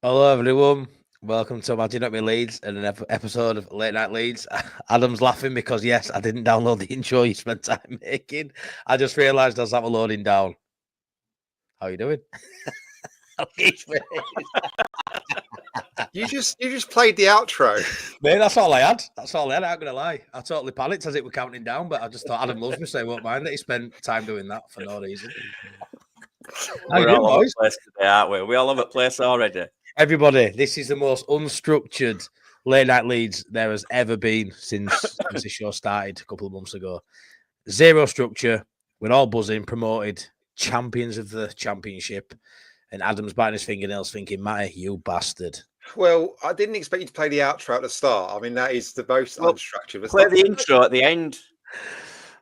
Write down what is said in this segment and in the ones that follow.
Hello, everyone. Welcome to Imagine Not Being Leeds and an episode of Late Night Leeds. Adam's laughing because, yes, I didn't download the intro you spent time making. I just realised I was having loading down. How you doing? You just played the outro. Mate, that's all I had. That's all I had. I'm not going to lie. I totally panicked as it were counting down, but I just thought Adam loves me, so he won't mind that he spent time doing that for no reason. We're all over the place today, aren't we? We all over the place already. Everybody, this is the most unstructured Late Night Leeds there has ever been since the show started a couple of months ago. Zero structure. We're all buzzing, promoted, champions of the championship. And Adam's biting his fingernails thinking, Matty, you bastard. Well, I didn't expect you to play the outro at the start. I mean, that is the most unstructured. Play the intro at the end.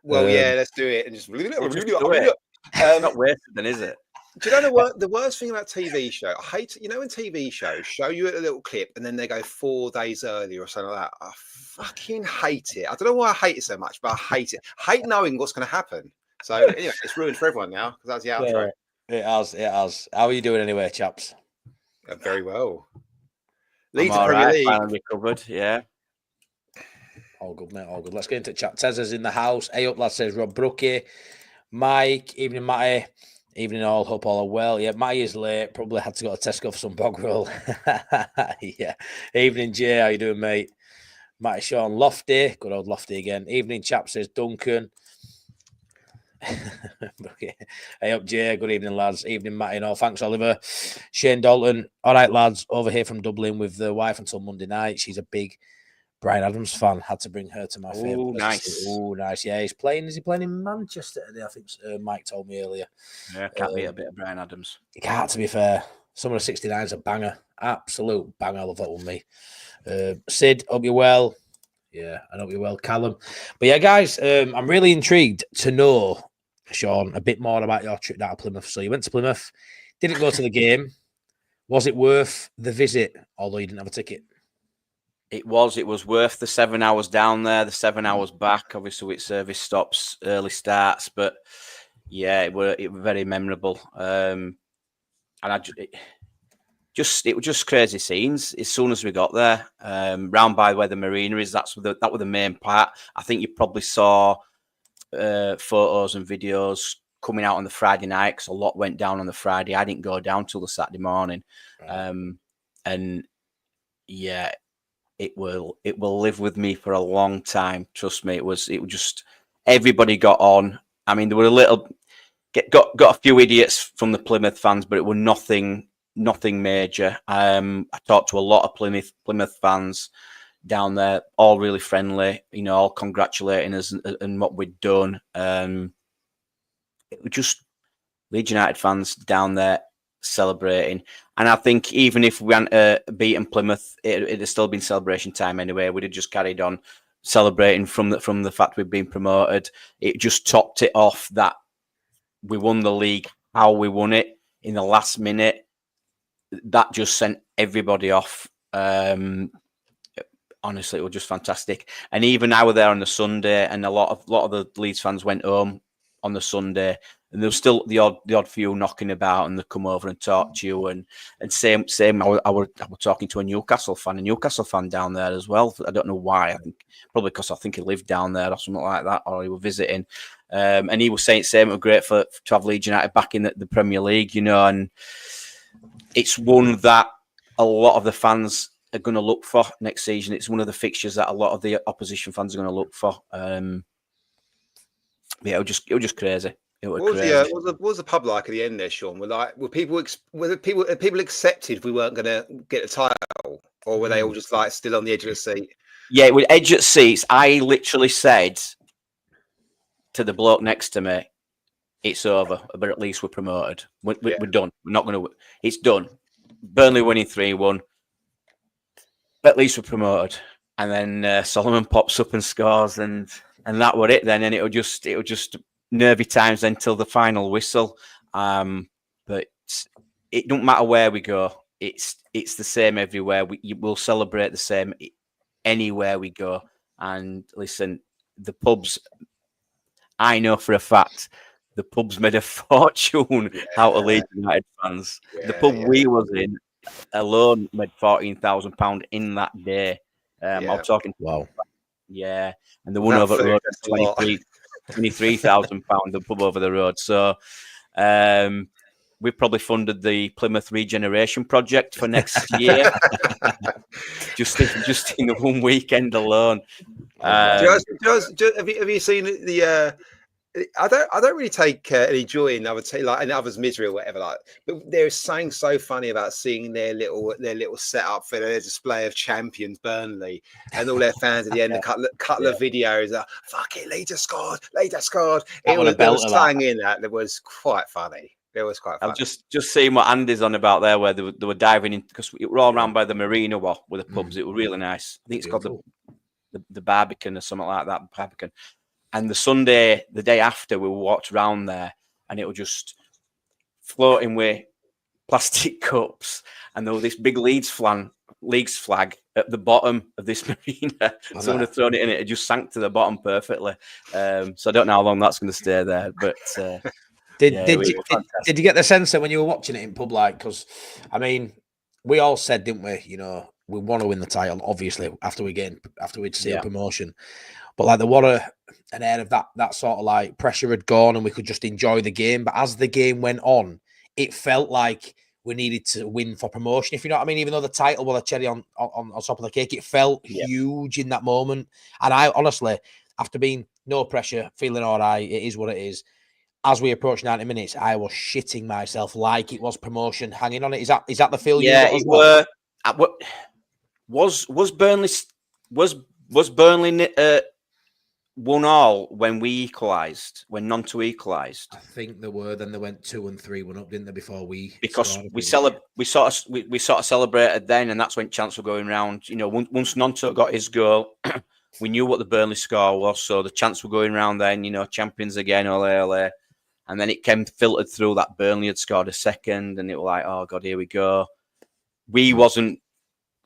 Well, yeah, let's do it. And just, do it. It's not wasted then, is it? Do you know the worst thing about TV show? I hate, when TV shows show you a little clip and then they go 4 days earlier or something like that. I fucking hate it. I don't know why I hate it so much, but I hate it. I hate knowing what's going to happen. So anyway, it's ruined for everyone now because that's the outro. It has. How are you doing anyway, chaps? Very well. Leeds Premier League. Finally recovered, yeah. All good, mate. All good. Let's get into chat. Tezza's in the house. Hey up, lad, says Rob Brookie. Mike, evening, Matty. Evening all, hope all are well. Yeah, Matty is late. Probably had to go to Tesco for some bog roll. Yeah. Evening, Jay. How you doing, mate? Matty Sean Lofty. Good old Lofty again. Evening, chap, says Duncan. Hey up, Jay. Good evening, lads. Evening, Matty and all. Thanks, Oliver. Shane Dalton. All right, lads. Over here from Dublin with the wife until Monday night. She's a big Bryan Adams fan. Had to bring her to my favourite. Oh, nice. Oh, nice. Yeah, he's playing. Is he playing in Manchester today? I think Mike told me earlier. Yeah, can't beat a bit of Bryan Adams. He can't, to be fair. Some of the 69's a banger. Absolute banger. I love that one, me. Sid, hope you're well. Yeah, I hope you're well, Callum. But yeah, guys, I'm really intrigued to know, Sean, a bit more about your trip down to Plymouth. So you went to Plymouth, didn't go to the game. Was it worth the visit, although you didn't have a ticket? It was worth the 7 hours down there, the 7 hours back, obviously with service stops, early starts, but yeah, it were very memorable. And it was just crazy scenes as soon as we got there. Round by where the marina is, that was the main part. I think you probably saw photos and videos coming out on the Friday night because a lot went down on the Friday. I didn't go down till the Saturday morning, and yeah. It will live with me for a long time. Trust me. It was just everybody got on. I mean, there were got a few idiots from the Plymouth fans, but it were nothing major. I talked to a lot of Plymouth fans down there, all really friendly. All congratulating us and what we'd done. It was just Leeds United fans down there celebrating, and I think even if we hadn't beaten Plymouth, it'd have still been celebration time anyway. We'd have just carried on celebrating from the fact we'd been promoted. It just topped it off that we won the league, how we won it in the last minute. That just sent everybody off. Honestly, it was just fantastic. And even I were there on the Sunday, and a lot of the Leeds fans went home on the Sunday. And there was still the odd few knocking about, and they come over and talk to you. And same. I was talking to a Newcastle fan down there as well. I don't know why. I think probably because I think he lived down there or something like that, or he was visiting. And he was saying it was great to have Leeds United back in the Premier League, and it's one that a lot of the fans are going to look for next season. It's one of the fixtures that a lot of the opposition fans are going to look for. Yeah, it was just crazy. What was the pub like at the end there, Sean? Were people accepted if we weren't going to get a title, or were they all just like still on the edge of the seat? Yeah, it was edge of seats. I literally said to the bloke next to me, "It's over, but at least we're promoted. We're done. We're not going to. It's done. Burnley winning 3-1. At least we're promoted." And then Solomon pops up and scores, and that was it. Then, and it was just nervy times until the final whistle. But it don't matter where we go. It's the same everywhere. We'll celebrate the same anywhere we go. And listen, the pubs, I know for a fact, the pubs made a fortune out of Leeds United fans. The pub we was in alone made £14,000 in that day. I was talking, Wow. yeah, and the one That over the food, road, that's a lot. £23,000, the pub over the road. So we probably funded the Plymouth regeneration project for next year, just in the one weekend alone. Have you seen the? I don't really take any joy in, I would say, like in others' misery or whatever. Like, but there's something so funny about seeing their little setup for their display of champions, Burnley, and all their fans at the end. A couple of videos. Fuck it, Leeds scored. There was something in that was quite funny. It was quite funny. I've just seen what Andy's on about there, where they were diving in, because we were all around by the marina with the pubs. It was really nice. I think it's called the Barbican or something like that. Barbican. And the Sunday, the day after, we walked around there, and it was just floating with plastic cups, and there was this big Leeds flag at the bottom of this marina. Someone had thrown it in, it just sank to the bottom perfectly. So I don't know how long that's going to stay there, but did you get the sense that when you were watching it in pub, like, because I mean, we all said, didn't we? You know, we want to win the title, obviously, after we'd see a promotion. But like, there was an air of that sort of like pressure had gone, and we could just enjoy the game. But as the game went on, it felt like we needed to win for promotion, if you know what I mean. Even though the title was a cherry on top of the cake, it felt huge in that moment. And I honestly, after being no pressure, feeling all right, it is what it is. As we approach 90 minutes, I was shitting myself like it was promotion hanging on it. Is that the feel you got as well? Was Burnley 1-1 when we equalised, when Nonto equalised? I think there were. Then they went 2 and 3-1 up, didn't they? Before because we sort of celebrated then, and that's when chants were going round. You know, once Nonto got his goal, we knew what the Burnley score was, so the chants were going round then. You know, champions again, ole ole. And then it came filtered through that Burnley had scored a second, and it was like, oh god, here we go. We wasn't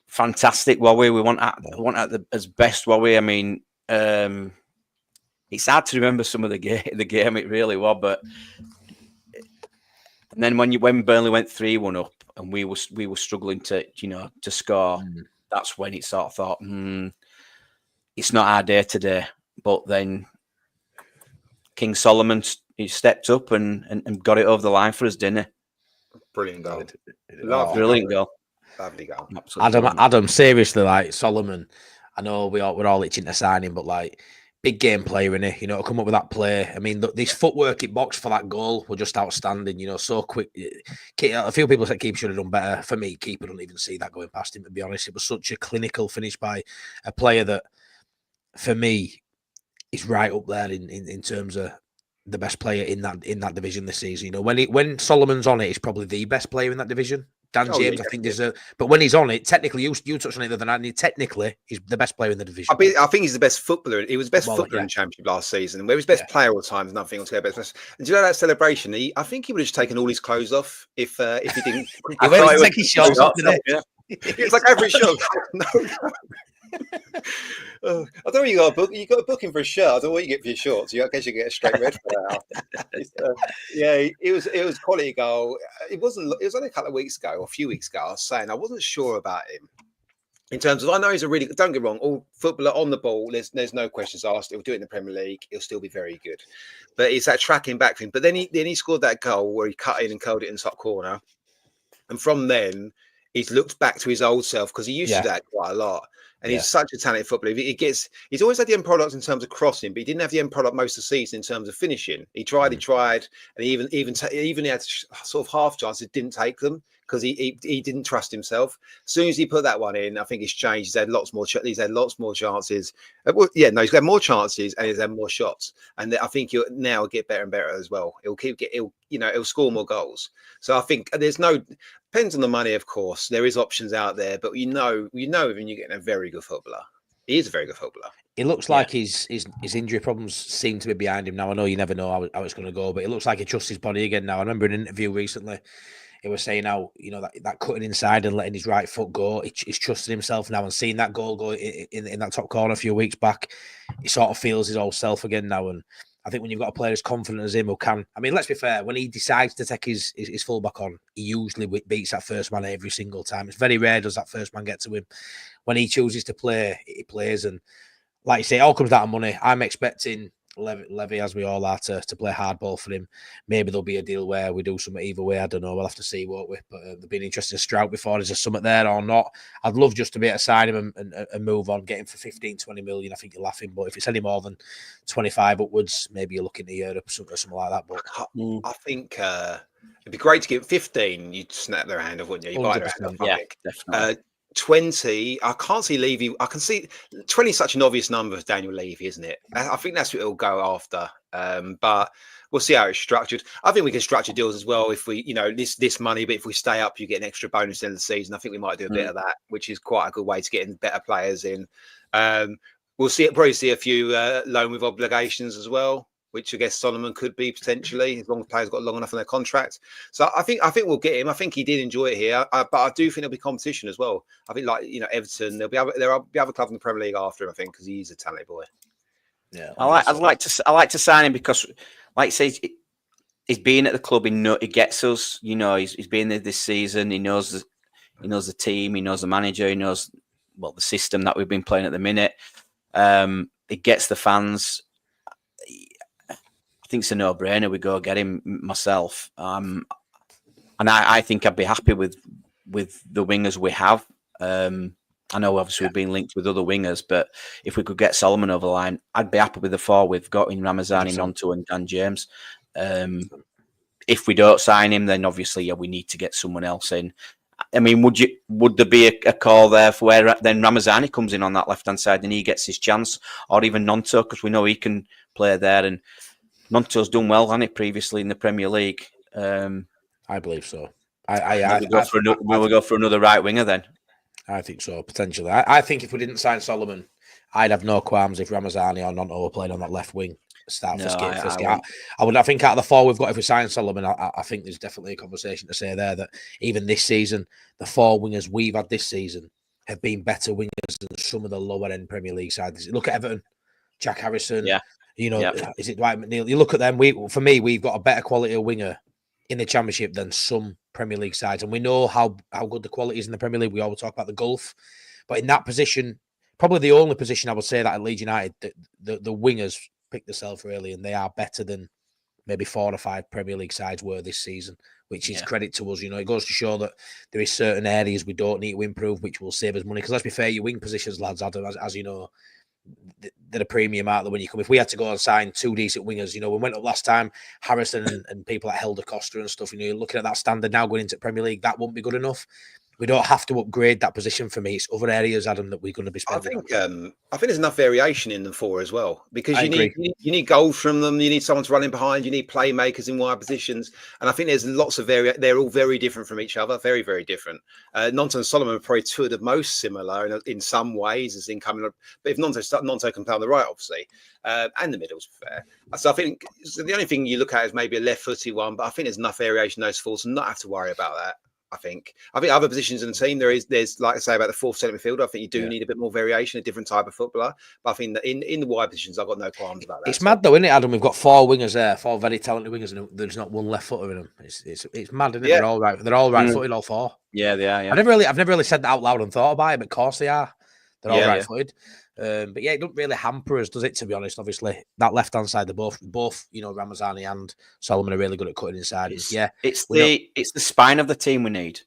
fantastic, were we? We want at as best, were we? I mean, it's hard to remember some of the game. It really was, but and then when Burnley went 3-1 up, and we were struggling to score, that's when it sort of thought, it's not our day today. But then King Solomon, he stepped up and got it over the line for us, didn't he? Brilliant goal. Brilliant goal. Lovely goal. Adam, seriously, like Solomon, I know we're all itching to sign him, but like, big game player, innit? You know, to come up with that play. I mean, this footwork it boxed for that goal were just outstanding. You know, so quick. A few people said keeper should have done better. For me, keeper didn't even see that going past him, to be honest. It was such a clinical finish by a player that, for me, is right up there in terms of the best player in that division this season. You know, when Solomon's on it, he's probably the best player in that division. Dan James, I think, deserves. But when he's on it, technically, you touched on it the other night, and technically, he's the best player in the division. I think he's the best footballer. He was the best footballer in Championship last season. Where he was best player all the time, there's nothing else to go best. And do you know that celebration? I think he would have just taken all his clothes off if he didn't. He went to take his shorts off, didn't he? It's like every shot. No. I don't know. You got a booking for a shirt. I don't know what you get for your shorts. I guess you get a straight red for that. It was quality goal. It was only a couple of weeks ago or a few weeks ago. I was saying I wasn't sure about him in terms of. I know he's a really. Don't get me wrong. All footballer on the ball. There's no questions asked. He'll do it in the Premier League. He'll still be very good. But it's that tracking back thing. But then he scored that goal where he cut in and curled it in the top corner, and from then he's looked back to his old self because he used to do that quite a lot. And he's such a talented footballer. He's always had the end product in terms of crossing, but he didn't have the end product most of the season in terms of finishing. He tried, and he even had sort of half chances, didn't take them because he didn't trust himself. As soon as he put that one in, I think it's changed. He's had lots more chances. He's got more chances and he's had more shots. And I think he'll now get better and better as well. He'll score more goals. So I think depends on the money, of course. There is options out there, but when you're getting a very good footballer. He is a very good footballer. It looks like his injury problems seem to be behind him now. I know you never know how it's going to go, but it looks like he trusts his body again now. I remember in an interview recently, he was saying how, that cutting inside and letting his right foot go, he's trusting himself now, and seeing that goal go in that top corner a few weeks back, he sort of feels his old self again now. And I think when you've got a player as confident as him who can, I mean, let's be fair, when he decides to take his fullback on, he usually beats that first man every single time. It's very rare does that first man get to him. When he chooses to play, he plays. And like you say, it all comes down to money. I'm expecting Levy, as we all are, to play hardball for him. Maybe there'll be a deal where we do something either way. I don't know. We'll have to see, won't we? But there'll be an interesting Strout before. Is there something there or not? I'd love just to be able to sign him and move on, get him for 15, 20 million. I think you're laughing. But if it's any more than 25 upwards, maybe you're looking to Europe or something like that. But I think it'd be great to get 15. You'd snap their hand off, wouldn't you? You bite their hand off, yeah, I think. definitely. 20, I can't see Levy. I can see 20 is such an obvious number for Daniel Levy, isn't it? I think that's what it'll go after. But we'll see how it's structured. I think we can structure deals as well if we, this money, but if we stay up, you get an extra bonus at the end of the season. I think we might do a bit of that, which is quite a good way to get in better players in. We'll probably see a few loan with obligations as well, which I guess Solomon could be potentially, as long as players got long enough on their contract. So I think we'll get him. I think he did enjoy it here, but I do think there'll be competition as well. I think Everton, there'll be other clubs in the Premier League after him, I think, because he's a talented boy. yeah, I'd like to sign him because, like I say, he's been at the club. He gets us. He's been there this season. He knows the team. He knows the manager. He knows the system that we've been playing at the minute. He gets the fans. I think it's a no-brainer. We go get him myself, and I think I'd be happy with the wingers we have. I know obviously we've been linked with other wingers, but if we could get Solomon over the line, I'd be happy with the four we've got in Ramazani, Nonto, and Dan James. If we don't sign him, then obviously we need to get someone else in. I mean, would there be a call there for where then Ramazani comes in on that left-hand side and he gets his chance, or even Nonto, because we know he can play there, and Nonto's done well, hasn't he, previously in the Premier League? I believe so. We'll go for another right winger then. I think so, potentially. I think if we didn't sign Solomon, I'd have no qualms if Ramazani or Nonto were playing on that left wing. I think out of the four we've got, if we sign Solomon, I think there's definitely a conversation to say there that even this season, the four wingers we've had this season have been better wingers than some of the lower end Premier League sides. Look at Everton, Jack Harrison. Yeah. Is it Dwight McNeil? You look at them. We've got a better quality of winger in the Championship than some Premier League sides, and we know how good the quality is in the Premier League. We always talk about the gulf, but in that position, probably the only position I would say that at Leeds United, the wingers pick themselves really, and they are better than maybe 4 or 5 Premier League sides were this season, which is credit to us. It goes to show that there is certain areas we don't need to improve, which will save us money. Because let's be fair, your wing positions, lads, Adam, as you know, they're a premium out there when you come. If we had to go and sign 2 decent wingers, we went up last time, Harrison and people like Helder Costa and stuff, you're looking at that standard now going into Premier League, that won't be good enough. We don't have to upgrade that position for me. It's other areas, Adam, that we're going to be spending. I think there's enough variation in them four as well, because you need goals from them. You need someone to run in behind. You need playmakers in wide positions, and I think there's lots of They're all very different from each other, very, very different. Nonto and Solomon are probably two of the most similar in some ways as incoming. But if Nonto can play on the right, obviously, and the middle's fair. So I think the only thing you look at is maybe a left-footed one, but I think there's enough variation in those four to not have to worry about that. I think other positions in the team, there's like I say about the fourth centre midfielder, I think you do need a bit more variation, a different type of footballer. But I think that in the wide positions, I've got no qualms about that. It's mad though, isn't it, Adam? We've got 4 wingers there, 4 very talented wingers, and there's not one left footer in them. It's mad, isn't it? Yeah. They're all right footed, all 4. Yeah, they are. Yeah. I've never really said that out loud and thought about it, but of course they are. They're all right footed. But it doesn't really hamper us, does it? To be honest, obviously that left hand side, they're both Ramazani and Solomon are really good at cutting inside. It's the spine of the team we need.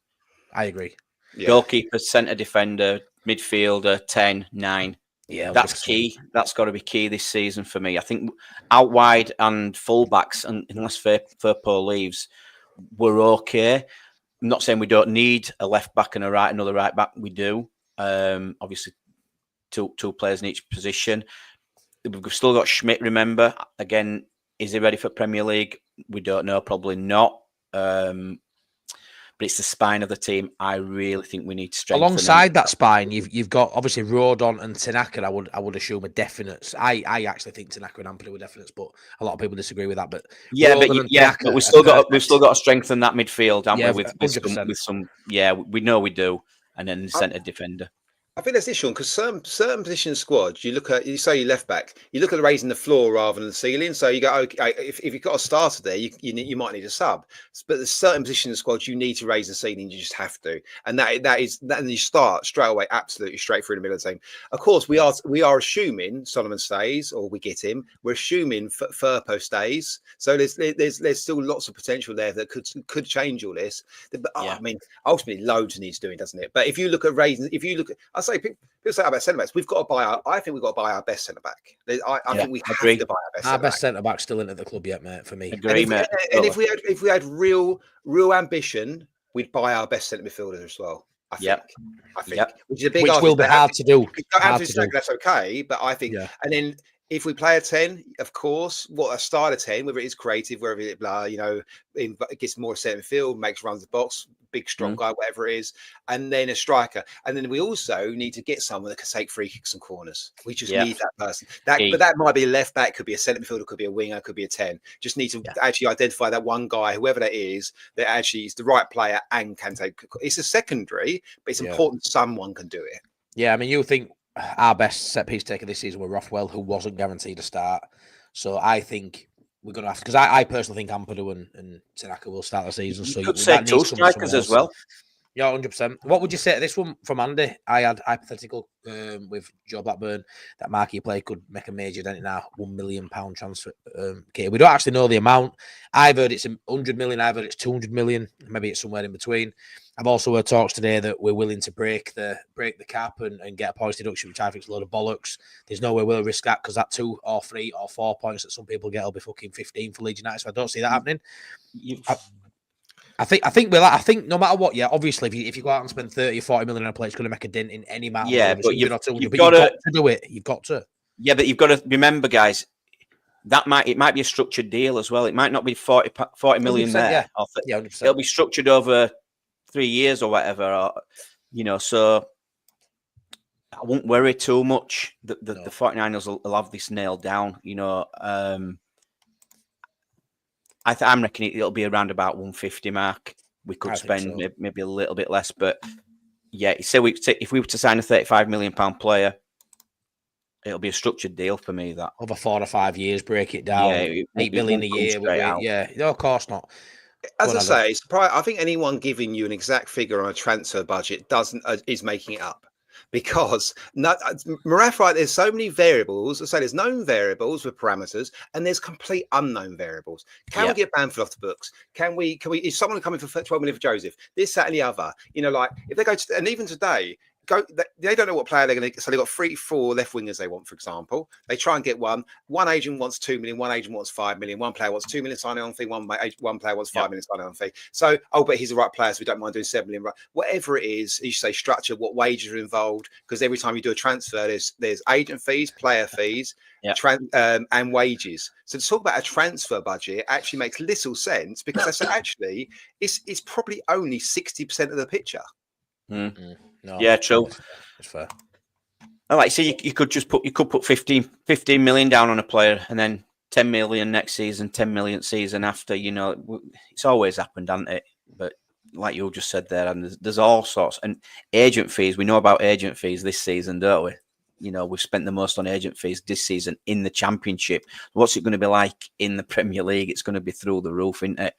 I agree. Yeah. Goalkeeper, centre defender, midfielder, 10, 9. Yeah, that's key. That's got to be key this season for me. I think out wide and fullbacks, and unless Firpo leaves, we're okay. I'm not saying we don't need a left back and another right back. We do. Obviously, two players in each position. We've still got Schmidt. Remember, again, is he ready for Premier League? We don't know. Probably not. But it's the spine of the team. I really think we need to strengthen. Alongside that spine, you've got obviously Rodon and Tanaka. I would assume are definites. I actually think Tanaka and Ampadu were definites, but a lot of people disagree with that. But but we've still got to strengthen that midfield, haven't we? With some, we know we do, and then the centre defender. I think that's the issue because certain position squads, you say your left back, you look at raising the floor rather than the ceiling. So you go, okay, if you've got a starter there, you might need a sub. But there's certain position squads you need to raise the ceiling. You just have to, and and you start straight away, absolutely straight through the middle of the team. Of course, we are assuming Solomon stays or we get him. We're assuming Firpo stays. So there's still lots of potential there that could change all this. But I mean, ultimately, loads needs doing, doesn't it? But if you look at raising, I say people say about centre backs. I think we've got to buy our best centre back. I think we have to buy our best centre back still into the club yet, mate. For me, agree, mate. And if we had real ambition, we'd buy our best centre midfielders as well. I think, which is a big, which will be hard to do. That's okay, but I think, and then. If we play a 10, of course, a style of 10, whether it is creative, whether it it gets more centre field, makes runs the box, big strong guy, whatever it is, and then a striker. And then we also need to get someone that can take free kicks and corners. We just need that person. But that might be a left back, could be a centre midfielder, could be a winger, could be a 10. Just need to actually identify that one guy, whoever that is, that actually is the right player and can take. It's a secondary, but it's important someone can do it. Yeah, I mean, you think our best set piece taker this season were Rothwell, who wasn't guaranteed a start. So I think we're going to have to, because I personally think Ampadu and Tanaka will start the season. So you could say two strikers as well. Yeah, 100%. What would you say to this one from Andy? I had hypothetical with Joe Blackburn that marquee player could make a major dent in our £1 million transfer. Okay, we don't actually know the amount. I've heard it's 100 million. I've heard it's 200 million. Maybe it's somewhere in between. I've also heard talks today that we're willing to break the cap and get a points deduction, which I think is a load of bollocks. There's no way we'll risk that because that 2 or 3 or 4 points that some people get will be fucking 15 for Leeds United. So I don't see that happening. I think no matter what, obviously if you go out and spend 30 or 40 million on a player, it's going to make a dent in any amount. But you've got to do it. You've got to. Yeah, but you've got to remember, guys, it might be a structured deal as well. It might not be 40 million there. Yeah, 100%. It'll be structured over 3 years or whatever, so I won't worry too much. The 49ers will have this nailed down, I'm reckoning it'll be around about 150 mark. We could spend maybe a little bit less, but if we were to sign a £35 million player, it'll be a structured deal for me. That over 4 or 5 years, break it down, $8 million a year. No, of course not. As I say, I think anyone giving you an exact figure on a transfer budget is making it up. Because Maraf, right, there's so many variables. I say there's known variables with parameters, and there's complete unknown variables. Can we get Bamford off the books? Can we? Is someone coming for 12 million for Joseph? This, that, and the other. Like if they go to, and even today. They don't know what player they're going to get. So they've got 3-4 left wingers they want, for example. They try and get one. One agent wants 2 million. One agent wants 5 million. One player wants 2 million signing on fee. One player wants 5 million signing on fee. So, but he's the right player, so we don't mind doing 7 million. Right. Whatever it is, you say structure, what wages are involved. Because every time you do a transfer, there's agent fees, player fees, and wages. So to talk about a transfer budget actually makes little sense because I said actually it's probably only 60% of the picture. No, yeah, true. It's fair. I like so you could put 15 million down on a player and then 10 million next season, 10 million season after. It's always happened, hasn't it? But like you just said there, and there's all sorts and agent fees. We know about agent fees this season, don't we? We've spent the most on agent fees this season in the Championship. What's it going to be like in the Premier League? It's going to be through the roof, isn't it?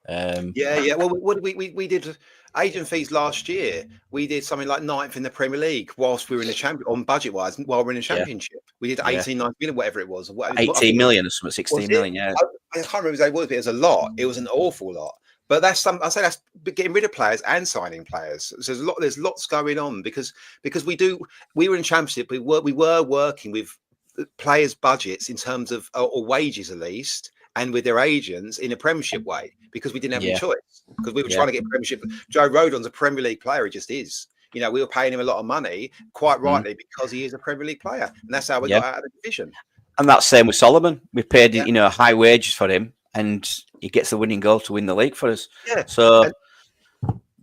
Well, we did agent fees last year. We did something like 9th in the Premier League whilst we were in the on budget wise while we're in the Championship. We did 18, 19 million, whatever it was. 18 million or something, 16 million. Yeah, I can't remember exactly what it was, but it was a lot. It was an awful lot. But that's that's getting rid of players and signing players. So there's lots going on because we were in Championship. We were working with players' budgets in terms of or wages at least. And with their agents in a Premiership way, because we didn't have any choice. Because we were trying to get Premiership. Joe Rodon's a Premier League player; he just is. We were paying him a lot of money, quite rightly, because he is a Premier League player, and that's how we got out of the division. And that's same with Solomon. We paid high wages for him, and he gets the winning goal to win the league for us. Yeah. So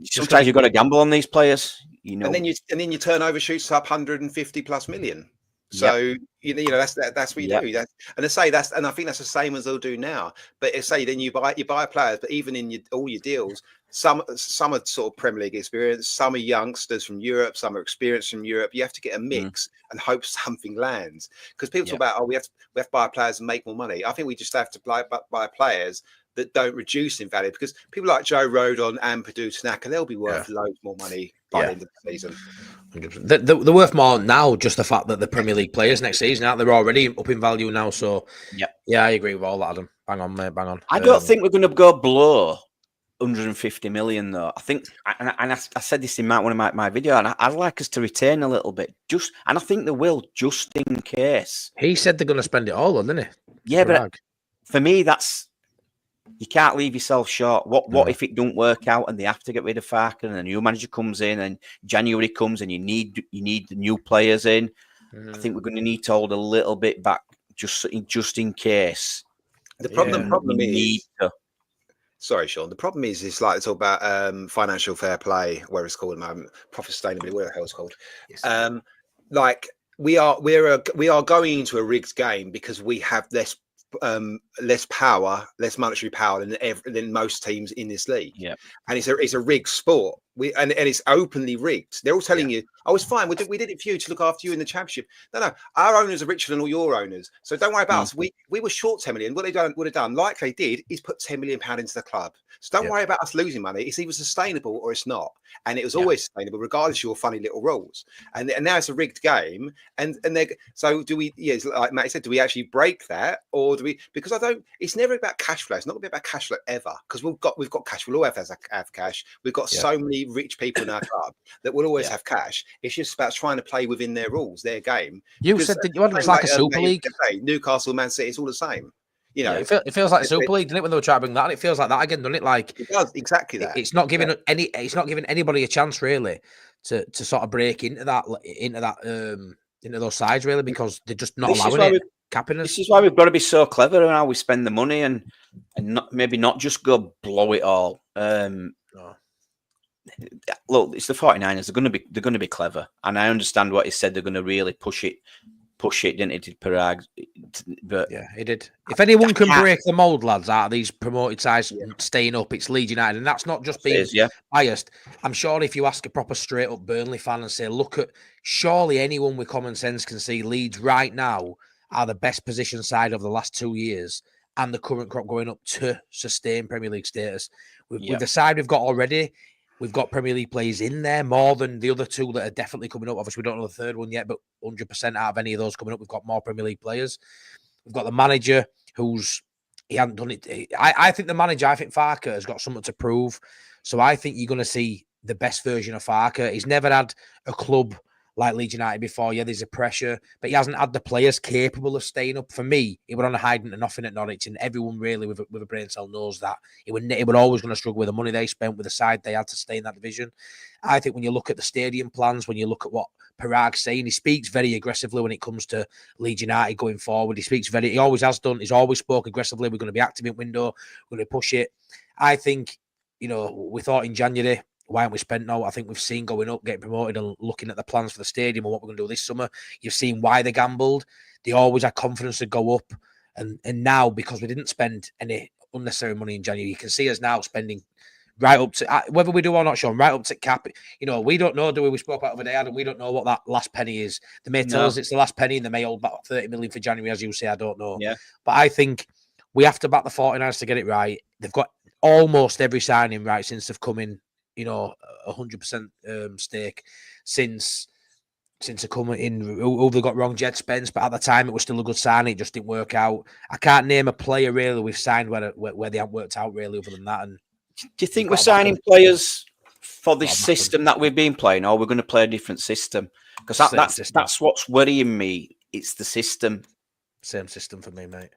sometimes you've got to gamble on these players. And then your turnover shoots up 150 plus million. So that's what you do. And I say and I think that's the same as they'll do now. But it's say then you buy players, but even in all your deals, some are sort of Premier League experience, some are youngsters from Europe, some are experienced from Europe. You have to get a mix and hope something lands. Because people talk about we have to buy players and make more money. I think we just have to buy players that don't reduce in value, because people like Joe Rodon and Purdue Tanaka, they'll be worth loads more money by the end of the season. They're worth more now, just the fact that the Premier League players next season out, they're already up in value now. So yeah, I agree with all that, Adam. Bang on, mate, bang on. I don't think we're going to go below 150 million though. I think, and I said this in one of my video, and I'd like us to retain a little bit, and I think they will, just in case. He said they're going to spend it all on, didn't he? Yeah, but for me, you can't leave yourself short. What if it don't work out and they have to get rid of Farker and a new manager comes in and January comes and you need the new players in? I think we're going to need to hold a little bit back just in case. The problem is. Sorry, Sean. The problem is it's like it's all about financial fair play, where it's called at the moment, profit sustainability, whatever the hell it's called. Yes. Like we are going into a rigged game because we have less power, less monetary power than most teams in this league. Yeah, and it's a rigged sport. And it's openly rigged. They're all telling you, "Oh, it's fine. We did it for you to look after you in the championship." No, our owners are richer than all your owners, so don't worry about us. We were short 10 million. What they would have done, like they did, is put 10 million pound into the club. So don't worry about us losing money. It's either sustainable or it's not, and it was always sustainable, regardless of your funny little rules. And now it's a rigged game. And so do we? Yeah, like Matty said, do we actually break that, or do we? Because I don't. It's never about cash flow. It's not going to be about cash flow ever, because we've got cash. We'll always have cash. We've got so many rich people in our club that will always have cash. It's just about trying to play within their rules, their game. You said that it's like a Super League. Newcastle, Man City, it's all the same. You know, it feels like Super League, doesn't it? When they were trying to bring that, and it feels like that again, doesn't it? Like it does exactly that. It's not giving It's not giving anybody a chance really to sort of break into those sides really, because they're just not allowing it. Capping us. This is why we've got to be so clever in how we spend the money and maybe not just go blow it all. Look, it's the 49ers. They're going to be clever, and I understand what he said. They're going to really push it, didn't it? Did Parag? But yeah, he did. If anyone can break the mold, lads, out of these promoted sides staying up, it's Leeds United, and that's not just being biased. I'm sure if you ask a proper straight up Burnley fan and say, surely anyone with common sense can see Leeds right now are the best position side of the last 2 years, and the current crop going up to sustain Premier League status. With the side we've got already. We've got Premier League players in there more than the other two that are definitely coming up. Obviously, we don't know the third one yet, but 100% out of any of those coming up, we've got more Premier League players. We've got the manager he hadn't done it. I think Farker has got something to prove. So I think you're going to see the best version of Farker. He's never had a club like Leeds United before. Yeah, there's a pressure, but he hasn't had the players capable of staying up. For me, he went on a hiding to nothing at Norwich, and everyone really with a brain cell knows that he were always going to struggle with the money they spent, with the side they had to stay in that division. I think when you look at the stadium plans, when you look at what Parag's saying, he speaks very aggressively when it comes to Leeds United going forward. He always has done. He's always spoke aggressively. We're going to be active in window. We're going to push it. I think, we thought in January, why haven't we spent now? I think we've seen going up, getting promoted, and looking at the plans for the stadium and what we're going to do this summer. You've seen why they gambled. They always had confidence to go up. And now, because we didn't spend any unnecessary money in January, you can see us now spending right up to, whether we do or not, Sean, right up to cap. We don't know, do we? We spoke about the other day, Adam. We don't know what that last penny is. They may tell us it's the last penny, and they may hold back 30 million for January, as you say. I don't know. Yeah. But I think we have to back the 49ers to get it right. They've got almost every signing right since they've come in. 100% stake since they come in. Who they got wrong? Jed Spence, but at the time it was still a good signing. It just didn't work out. I can't name a player really we've signed where they haven't worked out really, other than that. And do you think we're signing players for this system that we've been playing, or we're going to play a different system? Because that's what's worrying me. It's the system. Same system for me, mate.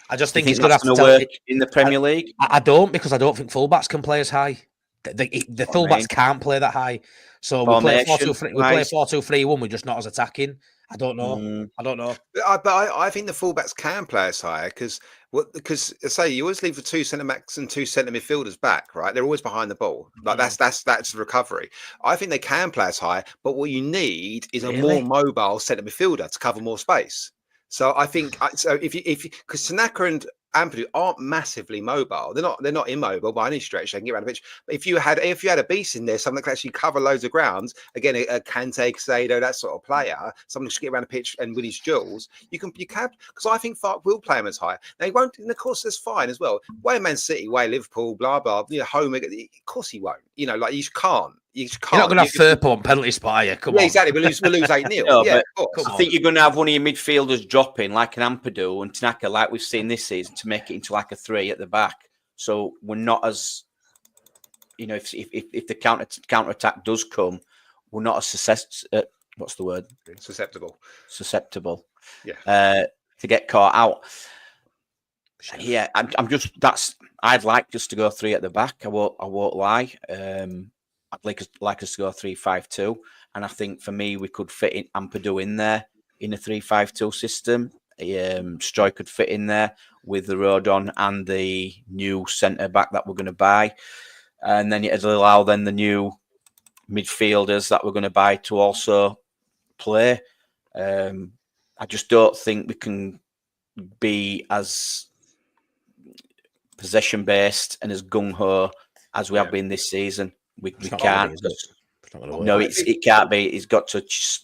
I just think it's going to have to work in the Premier League. I don't, because I don't think fullbacks can play as high. The fullbacks can't play that high. So we play 4-2-3-1. We're just not as attacking. I don't know. But I think the fullbacks can play as high, because Well, because I say you always leave the 2 centre backs and 2 centre midfielders back, right? They're always behind the ball. Like that's the recovery. I think they can play as high, but what you need is a more mobile centre midfielder to cover more space. So I think so if you because Tanaka and Ampadu aren't massively mobile. They're not immobile by any stretch. They can get around the pitch. But if you had a beast in there, someone that can actually cover loads of grounds, again, a Kante, Casado, that sort of player, someone who can get around the pitch and win his duels, you can because I think Fark will play him as high. Now he won't, and of course that's fine as well. Way Man City, way Liverpool, blah blah. Home. Of course he won't. Like you can't. You're not going to have Firpo on penalty spot, are you? Come on. Exactly. We'll lose 8-0. No, yeah, I think you're going to have one of your midfielders dropping like an Ampadu and Tanaka, like we've seen this season, to make it into like a 3 at the back. So we're not as, if the counter attack does come, we're not as what's the word? Susceptible. Yeah. To get caught out. Yeah, I'd like just to go 3 at the back. I won't lie. I'd like us to go 3-5-2, and I think for me we could fit in Ampadu in there in a 3-5-2 system. Stroy could fit in there with the Rodon and the new centre back that we're going to buy, and then it'll allow then the new midfielders that we're going to buy to also play. I just don't think we can be as possession based and as gung ho as we have been this season. We can't. No, it can't be. It's got to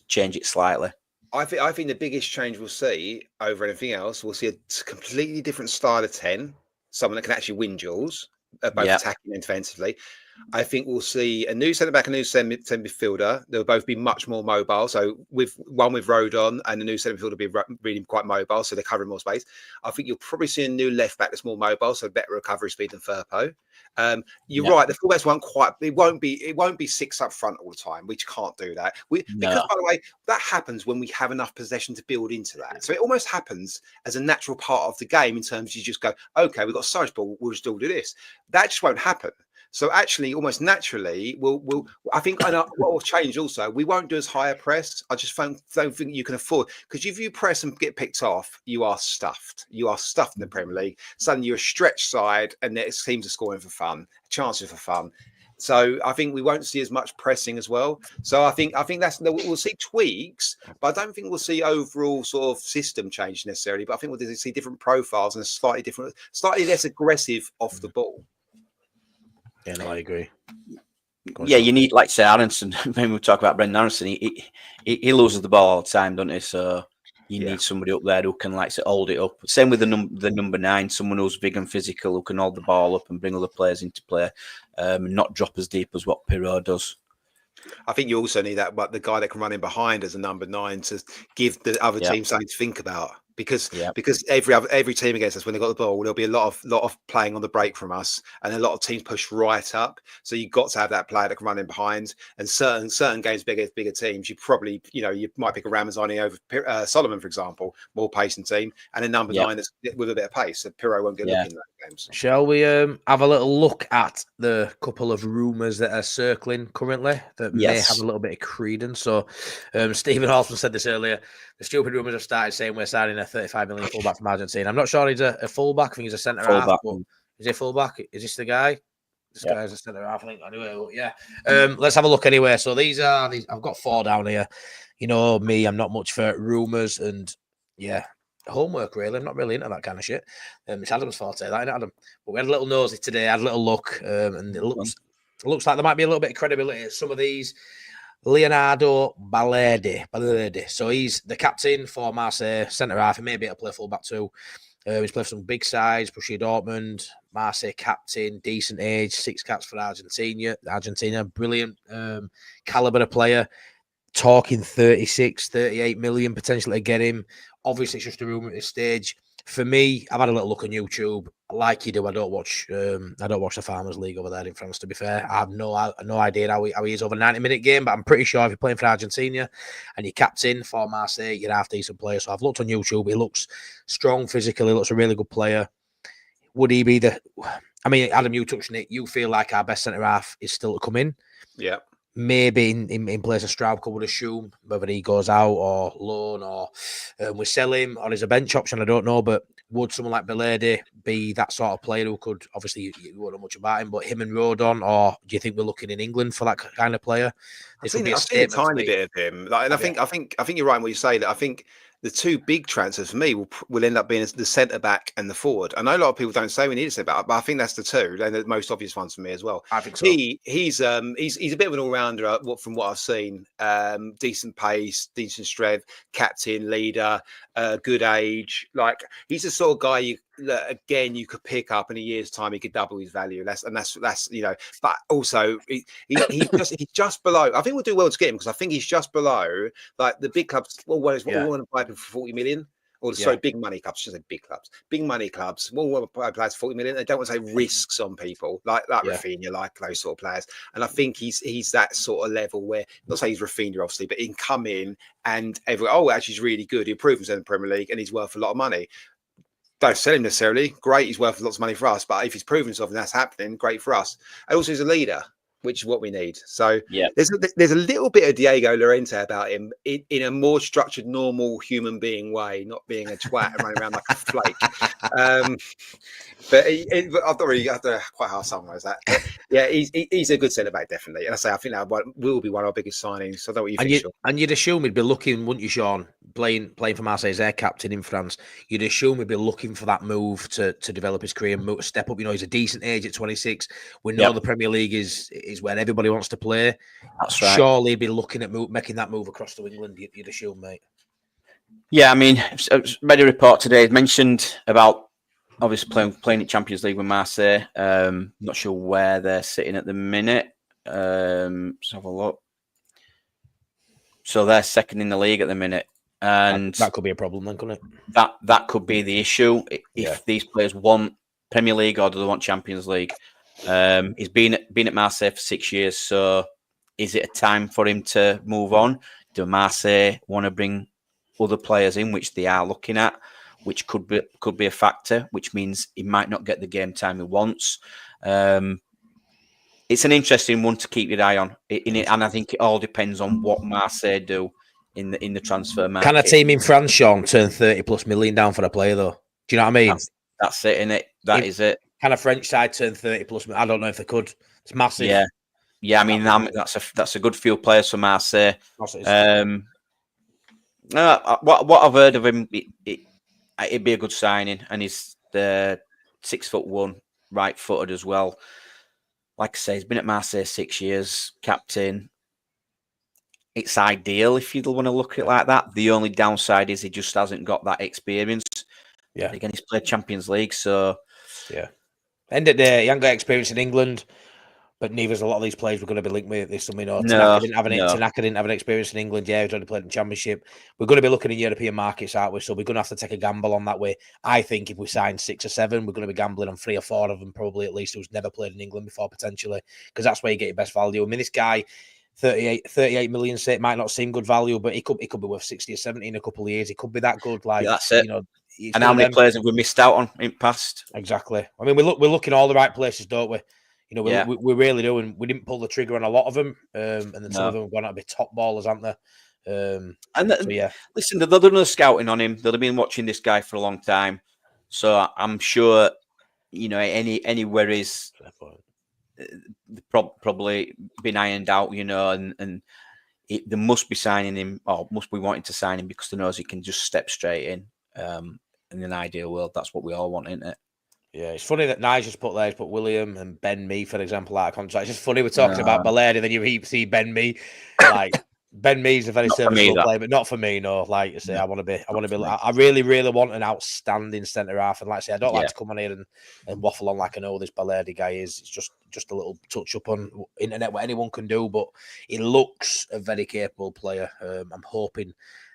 change it slightly. I think the biggest change we'll see over anything else, we'll see a completely different style of 10. Someone that can actually win duels, both attacking and defensively. I think we'll see a new centre back, a new centre midfielder. They'll both be much more mobile. So with Rodon and the new centre midfielder will be really quite mobile, so they're covering more space. I think you'll probably see a new left back that's more mobile, so better recovery speed than Firpo. You're right. The fullbacks won't be 6 up front all the time. We can't do that. Because by the way, that happens when we have enough possession to build into that. So it almost happens as a natural part of the game in terms you just go, okay, we've got so much ball, we'll still do this. That just won't happen. So actually, almost naturally, I think what will change also, we won't do as high a press. I just don't think you can afford, because if you press and get picked off, you are stuffed. You are stuffed in the Premier League. Suddenly you're a stretch side and their teams are scoring for fun, chances for fun. So I think we won't see as much pressing as well. So I think we'll see tweaks, but I don't think we'll see overall sort of system change necessarily. But I think we'll see different profiles and slightly less aggressive off the ball. Yeah, no, I agree. You need, like say, Aronson. When we talk about Brendan Aronson, he loses the ball all the time, doesn't he? So you need somebody up there who can, like say, hold it up. Same with the number 9, someone who's big and physical, who can hold the ball up and bring other players into play, and not drop as deep as what Pirro does. I think you also need that, but the guy that can run in behind as a number 9 to give the other team something to think about. Because every team against us, when they've got the ball, there'll be a lot of playing on the break from us, and a lot of teams push right up. So you've got to have that player that can run in behind. And certain games, bigger teams, you probably you might pick a Ramazani over Solomon, for example, more pacing team, and a number 9 that's with a bit of pace. So Pirro won't get looking in those games. Shall we have a little look at the couple of rumours that are circling currently that may have a little bit of credence? So Stephen Halsman said this earlier. The stupid rumours have started saying we're signing a 35 million fullback from Argentina. I'm not sure he's a fullback. I think he's a centre half. But is he a fullback? Is this the guy? This guy's a centre half, I think. Anyway, let's have a look anyway. So these. I've got 4 down here. You know me, I'm not much for rumours and homework really. I'm not really into that kind of shit. It's Adam's forte, that, isn't it, Adam? But we had a little nosy today. I had a little look, and it looks like there might be a little bit of credibility in some of these. Leonardo Balerde. So he's the captain for Marseille, centre half. He may be able to play fullback too. He's played for some big sides, Borussia Dortmund, Marseille captain, decent age, 6 caps for Argentina, brilliant calibre of player. Talking 36, 38 million potentially to get him. Obviously, it's just a rumour at this stage. For me, I've had a little look on YouTube. Like you do, I don't watch the Farmers League over there in France. To be fair, I have no idea how he is over a 90-minute game. But I'm pretty sure if you're playing for Argentina and you're captain for Marseille, you're half decent player. So I've looked on YouTube. He looks strong physically. He looks a really good player. Would he be the? I mean, Adam, you touched on it. You feel like our best centre half is still to come in. Yeah. Maybe in place of Strauch, I would assume, whether he goes out or loan or we sell him or is a bench option, I don't know. But would someone like Belady be that sort of player who could, obviously, you won't know much about him, but him and Rodon, or do you think we're looking in England for that kind of player? This would be a I've seen a statement for tiny me. bit of him, and I think you're right in what you say. That I think the two big transfers for me will end up being the centre back and the forward. I know a lot of people don't say we need a centre back, but I think that's the two, and the most obvious ones for me as well. I think so. He's a bit of an all rounder from what I've seen. Decent pace, decent strength, captain, leader, good age. Like he's the sort of guy you could pick up in a year's time. He could double his value. That's But also he's just below. I think we'll do well to get him because I think he's just below like the big clubs. All want to buy him for 40 million. Or sorry, big money clubs. I should say big clubs. Big money clubs. All want to buy players 40 million. They don't want to take risks on people like Rafinha, like those sort of players. And I think he's that sort of level where, not say he's Rafinha obviously, but he can come in and everyone, actually he's really good. He'll prove himself in the Premier League and he's worth a lot of money. Don't sell him necessarily. Great, he's worth lots of money for us. But if he's proven himself and that's happening, great for us. And also he's a leader, which is what we need. So there's a little bit of Diego Llorente about him in a more structured, normal human being way, not being a twat and running around like a flake. But I've not really have to quite hard summarize that. But yeah, he's a good centre back, definitely. And I think that will be one of our biggest signings. So I don't know what you think, Sean. And you'd assume he'd be looking, wouldn't you, Sean, playing for Marseille as their captain in France? You'd assume he'd be looking for that move to develop his career and step up. You know, he's a decent age at 26. We know the Premier League is where everybody wants to play. That's right. Surely he'd be looking at making that move across to England, you'd assume, mate. Yeah, I mean, I read a report today. It mentioned about obviously playing in Champions League with Marseille. Not sure where they're sitting at the minute. Let's have a look. So they're second in the league at the minute, and that could be a problem, then, couldn't it? That could be the issue if these players want Premier League or do they want Champions League. He's been at Marseille for 6 years, so is it a time for him to move on? Do Marseille want to bring other players in, which they are looking at, which could be a factor, which means he might not get the game time he wants. It's an interesting one to keep your eye on, and I think it all depends on what Marseille do in the transfer market. Can a team in France, Sean, turn 30+ million down for a player, though? Do you know what I mean? That's it, innit? That is it. Can a French side turn 30+ million? I don't know if they could. It's massive. Yeah. I mean, that's a good field players for Marseille. What I've heard of him, it'd be a good signing, and he's 6'1", right-footed as well. Like I say, he's been at Marseille 6 years, captain. It's ideal if you want to look at it like that. The only downside is he just hasn't got that experience. Yeah. But again, he's played Champions League, so End of the day, he hasn't got experience in England, but neither's a lot of these players we're going to be linked with this summer. Tanaka didn't have an experience in England. Yeah, he's already played in the Championship. We're going to be looking in European markets, aren't we? So we're going to have to take a gamble on that way. I think if we sign 6 or 7, we're going to be gambling on 3 or 4 of them, probably at least, who's never played in England before, potentially, because that's where you get your best value. I mean, this guy, 38 million, say it might not seem good value, but he could be worth 60 or 70 in a couple of years. He could be that good. Like, that's it. And how many players have we missed out on in past? Exactly. I mean, we're looking all the right places, don't we? You know, we really do, and we didn't pull the trigger on a lot of them, and then some of them have gone out to be top ballers, aren't they? Listen, they've done the scouting on him. They've been watching this guy for a long time, so I'm sure, you know, any worries probably been ironed out, you know, and they must be signing him, or must be wanting to sign him because they know he can just step straight in. In an ideal world, that's what we all want, isn't it? Yeah, it's funny that Nigel's put William and Ben Mee, for example, out of contract. It's just funny we're talking about Belady, then you see Ben Mee. Like, Ben Mee's a very serviceable player, but not for me, no. Like you say, I really, really want an outstanding centre half. And like I say, I don't like to come on here and waffle on like I know this Belady guy is. It's just a little touch up on internet, what anyone can do, but he looks a very capable player. I'm hoping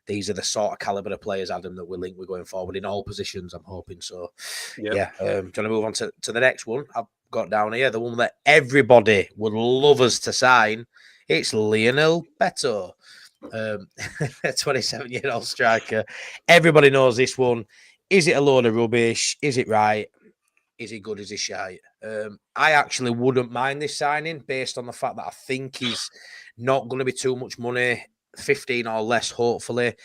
these are the sort of caliber of players, Adam, that we're linked with going forward in all positions. I'm hoping so. Do you want to move on to the next one? I've got down here the one that everybody would love us to sign. It's Lionel Beto, 27-year-old striker. Everybody knows this one. Is it a load of rubbish? Is it right? Is he good? Is he shite? I actually wouldn't mind this signing based on the fact that I think he's not going to be too much money. 15 or less, hopefully.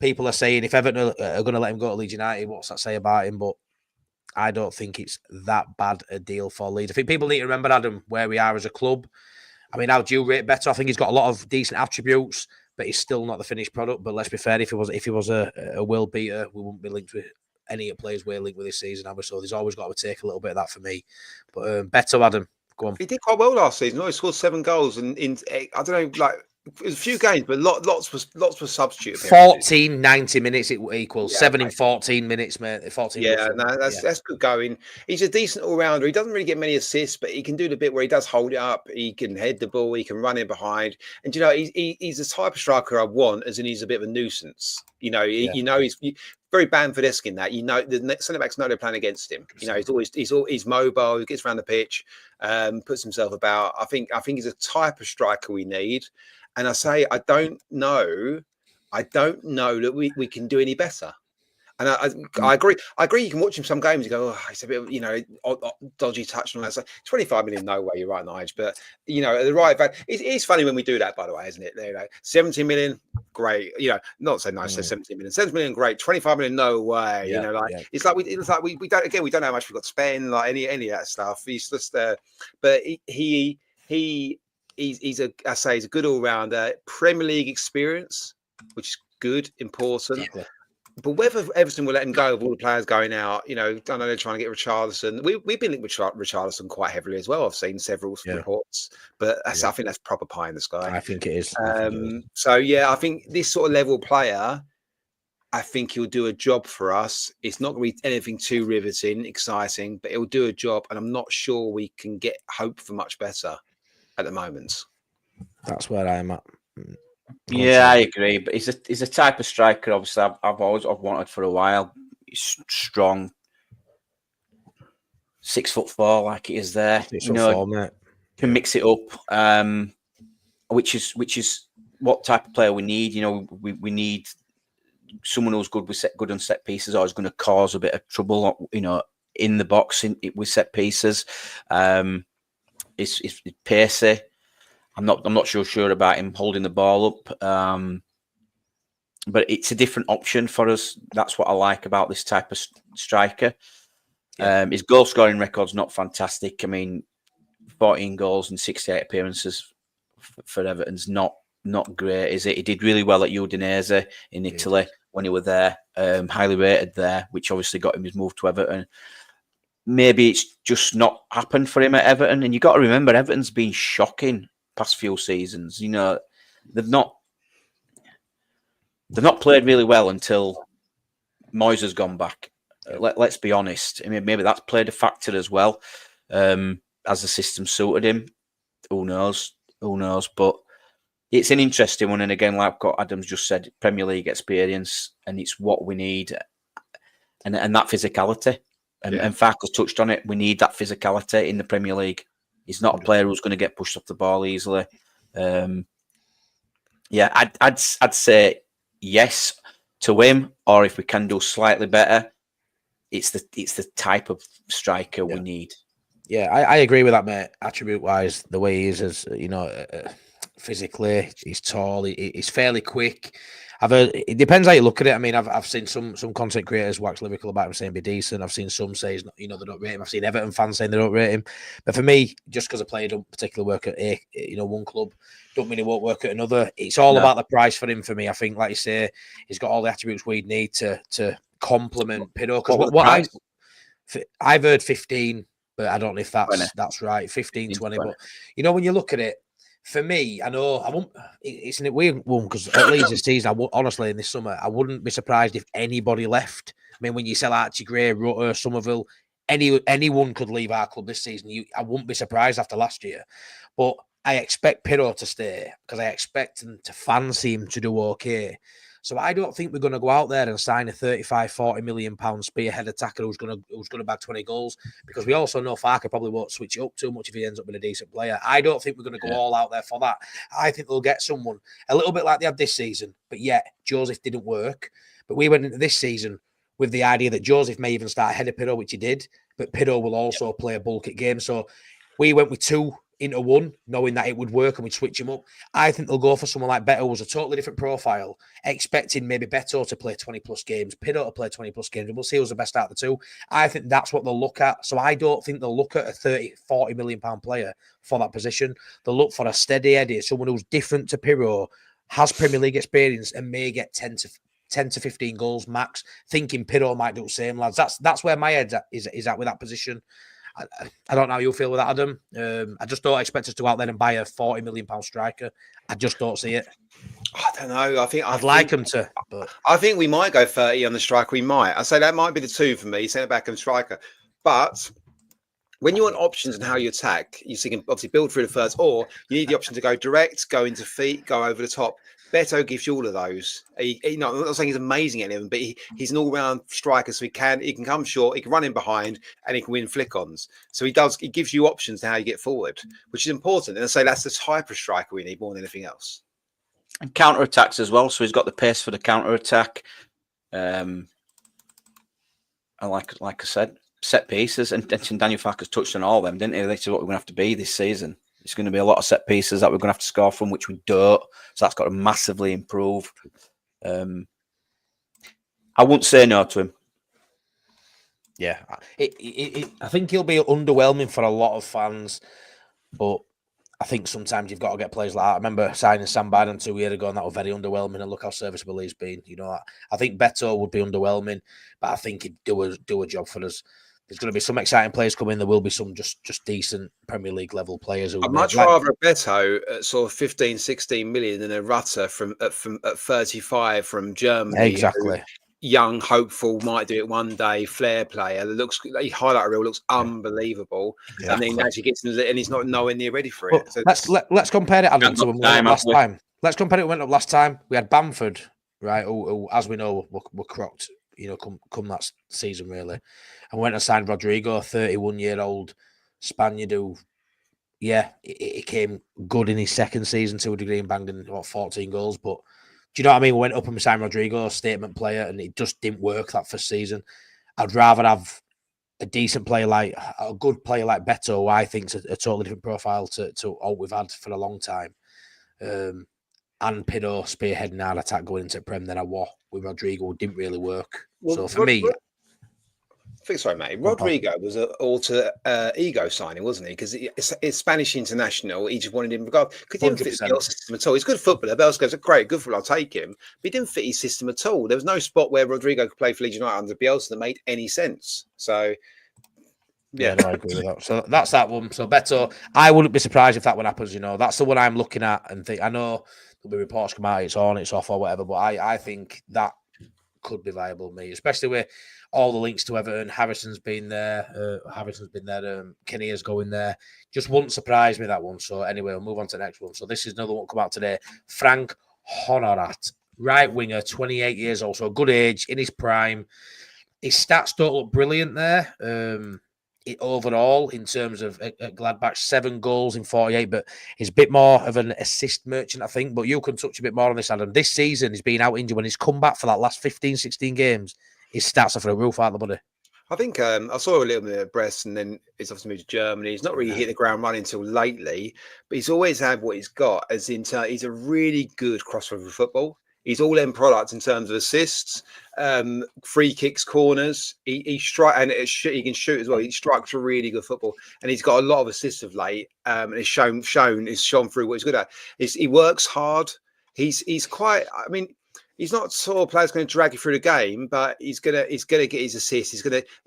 people are saying if Everton are going to let him go to Leeds United, what's that say about him? But I don't think it's that bad a deal for Leeds. I think people need to remember, Adam, where we are as a club. I mean, how do you rate Beto? I think he's got a lot of decent attributes, but he's still not the finished product. But let's be fair, if he was a world beater, we wouldn't be linked with any of the players we're linked with this season, have we? So there's always got to take a little bit of that for me. But Beto, Adam, go on. He did quite well last season. He scored 7 goals, and in I don't know, like it was a few games, but lots was substitute. 14, 90 minutes it equals 7 in 14 minutes, mate. 14. Yeah, no, that's good going. He's a decent all rounder. He doesn't really get many assists, but he can do the bit where he does hold it up. He can head the ball. He can run in behind. And he's the type of striker I want, as in he's a bit of a nuisance. He's very Bamford-esque in that. The centre backs know they're playing against him. He's mobile. He gets around the pitch, puts himself about. I think he's a type of striker we need. And I don't know that we can do any better. And I agree. You can watch him some games. You go, oh, it's a bit of, dodgy touch and all that. So 25 million, no way. You're right, Nige. But the right value. It's funny when we do that, by the way, isn't it? 17 million, great. Not so nice. 17 million, 17 million, great. 25 million, no way. It's like we don't. Again, we don't know how much we've got to spend. Like any of that stuff. He's just but he's a good all rounder. Premier League experience, which is good, important. Yeah. But whether Everton will let him go with all the players going out, I know they're trying to get Richarlison. We've been linked with Richarlison quite heavily as well. I've seen several reports, but I think that's proper pie in the sky. I think it is. I think this sort of level player, I think he'll do a job for us. It's not going to be anything too riveting, exciting, but he'll do a job, and I'm not sure we can get hope for much better at the moment. That's where I am at. Yeah, I agree. But he's a type of striker. Obviously, I've wanted for a while. He's strong, 6'4", like it is there. 6'4", mate. Can mix it up. Which is what type of player we need. We need someone who's good on set pieces, or is going to cause a bit of trouble. In the box with set pieces. It's pacey. I'm not sure about him holding the ball up, but it's a different option for us. That's what I like about this type of striker. Yeah. His goal scoring record's not fantastic. I mean, 14 goals and 68 appearances for Everton's not great, is it? He did really well at Udinese in Italy when he was there, highly rated there, which obviously got him his move to Everton. Maybe it's just not happened for him at Everton, and you got to remember Everton's been shocking past few seasons. They've not played really well until Moyes has gone back. Let's be honest. I mean, maybe that's played a factor as well, as the system suited him. Who knows? But it's an interesting one. And again, like what Adam's just said, Premier League experience, and it's what we need, and that physicality. And Farkas touched on it. We need that physicality in the Premier League. He's not a player who's going to get pushed off the ball easily. I'd say yes to him, or if we can do slightly better, it's the type of striker we need. Yeah, I agree with that, mate. Attribute wise, the way he is, as physically, he's tall. He's fairly quick. I've heard it depends how you look at it. I mean, I've seen some content creators wax lyrical about him saying be decent. I've seen some say they don't rate him. I've seen Everton fans saying they don't rate him. But for me, just because a player don't particularly work at one club, don't mean he won't work at another. It's all about the price for him. For me, I think, like you say, he's got all the attributes we'd need to complement Pido. Because I've heard 15, but I don't know if that's right. 15, 20. But when you look at it. For me, I know I won't. It's a weird one because at Leeds this season, honestly, in this summer, I wouldn't be surprised if anybody left. I mean, when you sell Archie Gray, Rutter, Somerville, anyone could leave our club this season. I wouldn't be surprised after last year. But I expect Pirro to stay because I expect him to fancy him to do okay. So I don't think we're going to go out there and sign a 35, 40 million pound spearhead attacker who's going to bag 20 goals, because we also know Farker probably won't switch it up too much if he ends up being a decent player. I don't think we're going to go all out there for that. I think they'll get someone a little bit like they had this season, but yet Joseph didn't work. But we went into this season with the idea that Joseph may even start ahead of Pirro, which he did, but Pirro will also play a bulk at game. So we went with two into one, knowing that it would work and we'd switch him up. I think they'll go for someone like Beto, who's a totally different profile, expecting maybe Beto to play 20 plus games, Piddo to play 20 plus games, and we'll see who's the best out of the two. I think that's what they'll look at. So I don't think they'll look at a 30, 40 million pound player for that position. They'll look for a steady Eddie, someone who's different to Pirro, has Premier League experience, and may get 10 to 15 goals max. Thinking Pirro might do the same, lads. That's where my head is at with that position. I don't know how you feel with that, Adam. I just don't expect us to go out there and buy a 40 million pound striker. I just don't see it. I don't know. I'd like them to, but I think we might go 30 on the striker. We might. I say that might be the two for me, centre back and striker. But when you want options and how you attack, you can obviously build through the first, or you need the option to go direct, go into feet, go over the top. Beto gives you all of those. I'm not saying he's amazing at any of them, but he's an all-round striker, so he can come short, he can run in behind, and he can win flick-ons. So he gives you options to how you get forward, which is important. And I say that's the type of striker we need more than anything else. And counter-attacks as well, so he's got the pace for the counter-attack. And like I said, set pieces, and Daniel Farker's touched on all of them, didn't he? This is what we're going to have to be this season. It's going to be a lot of set pieces that we're going to have to score from, which we don't. So that's got to massively improve. I wouldn't say no to him. Yeah, I think he'll be underwhelming for a lot of fans, but I think sometimes you've got to get players like that. I remember signing Sam Biden 2 years ago, and that was very underwhelming. And look how serviceable he's been. I think Beto would be underwhelming, but I think he'd do a job for us. There's going to be some exciting players coming. There will be some just decent Premier League level players. I'd much rather a Beto at sort of 15, 16 million than a Rutter at 35 from Germany. Exactly. Young, hopeful, might do it one day. Flair player that highlight reel looks unbelievable, and then actually gets in and he's not nowhere near ready for it. So let's compare it, Adam, to when we went up last time. Let's compare it. We went up last time. We had Bamford, right? Who as we know, were crocked. Come that season really, and went and signed Rodrigo, 31-year-old Spaniard who, it came good in his second season to a degree and banged in 14 goals. But do you know what I mean? We went up and we signed Rodrigo, statement player, and it just didn't work that first season. I'd rather have a decent player like a good player like Beto, who I think's a totally different profile to all we've had for a long time. And Piddo spearheading our attack going into Prem than I was with Rodrigo. Didn't really work. Well, so for me... Sorry, mate. Rodrigo was an alter ego signing, wasn't he? Because it's Spanish international. He just wanted him to go. Because he didn't fit the Bielsa system at all. He's a good footballer. Bielsa goes, great, good footballer, I'll take him. But he didn't fit his system at all. There was no spot where Rodrigo could play for Leeds United under Bielsa that made any sense. So... Yeah, no, I agree with that. So that's that one. So Beto, I wouldn't be surprised if that one happens. That's the one I'm looking at and think. I know there'll be reports come out, it's on, it's off, or whatever. But I think that could be viable, me, especially with all the links to Everton. Harrison's been there. Kinnear's going there. Just wouldn't surprise me, that one. So anyway, we'll move on to the next one. So this is another one come out today. Frank Honorat, right winger, 28 years old, so a good age, in his prime. His stats don't look brilliant there. Overall, in terms of Gladbach, 7 goals in 48, but he's a bit more of an assist merchant, I think. But you can touch a bit more on this, Adam. This season, he's been out injured. When he's come back for that last 15, 16 games, his stats are for a roof out of the body. I think I saw a little bit of Brest, and then he's obviously moved to Germany. He's not really hit the ground running until lately, but he's always had what he's got. He's a really good crossover football. He's all end products in terms of assists, free kicks, corners. He strike and he can shoot as well. He strikes a really good football, and he's got a lot of assists of late. And it's shown through what he's good at. He works hard. He's quite. I mean, he's not sort of player that's going to drag you through the game, but he's gonna get his assists. He's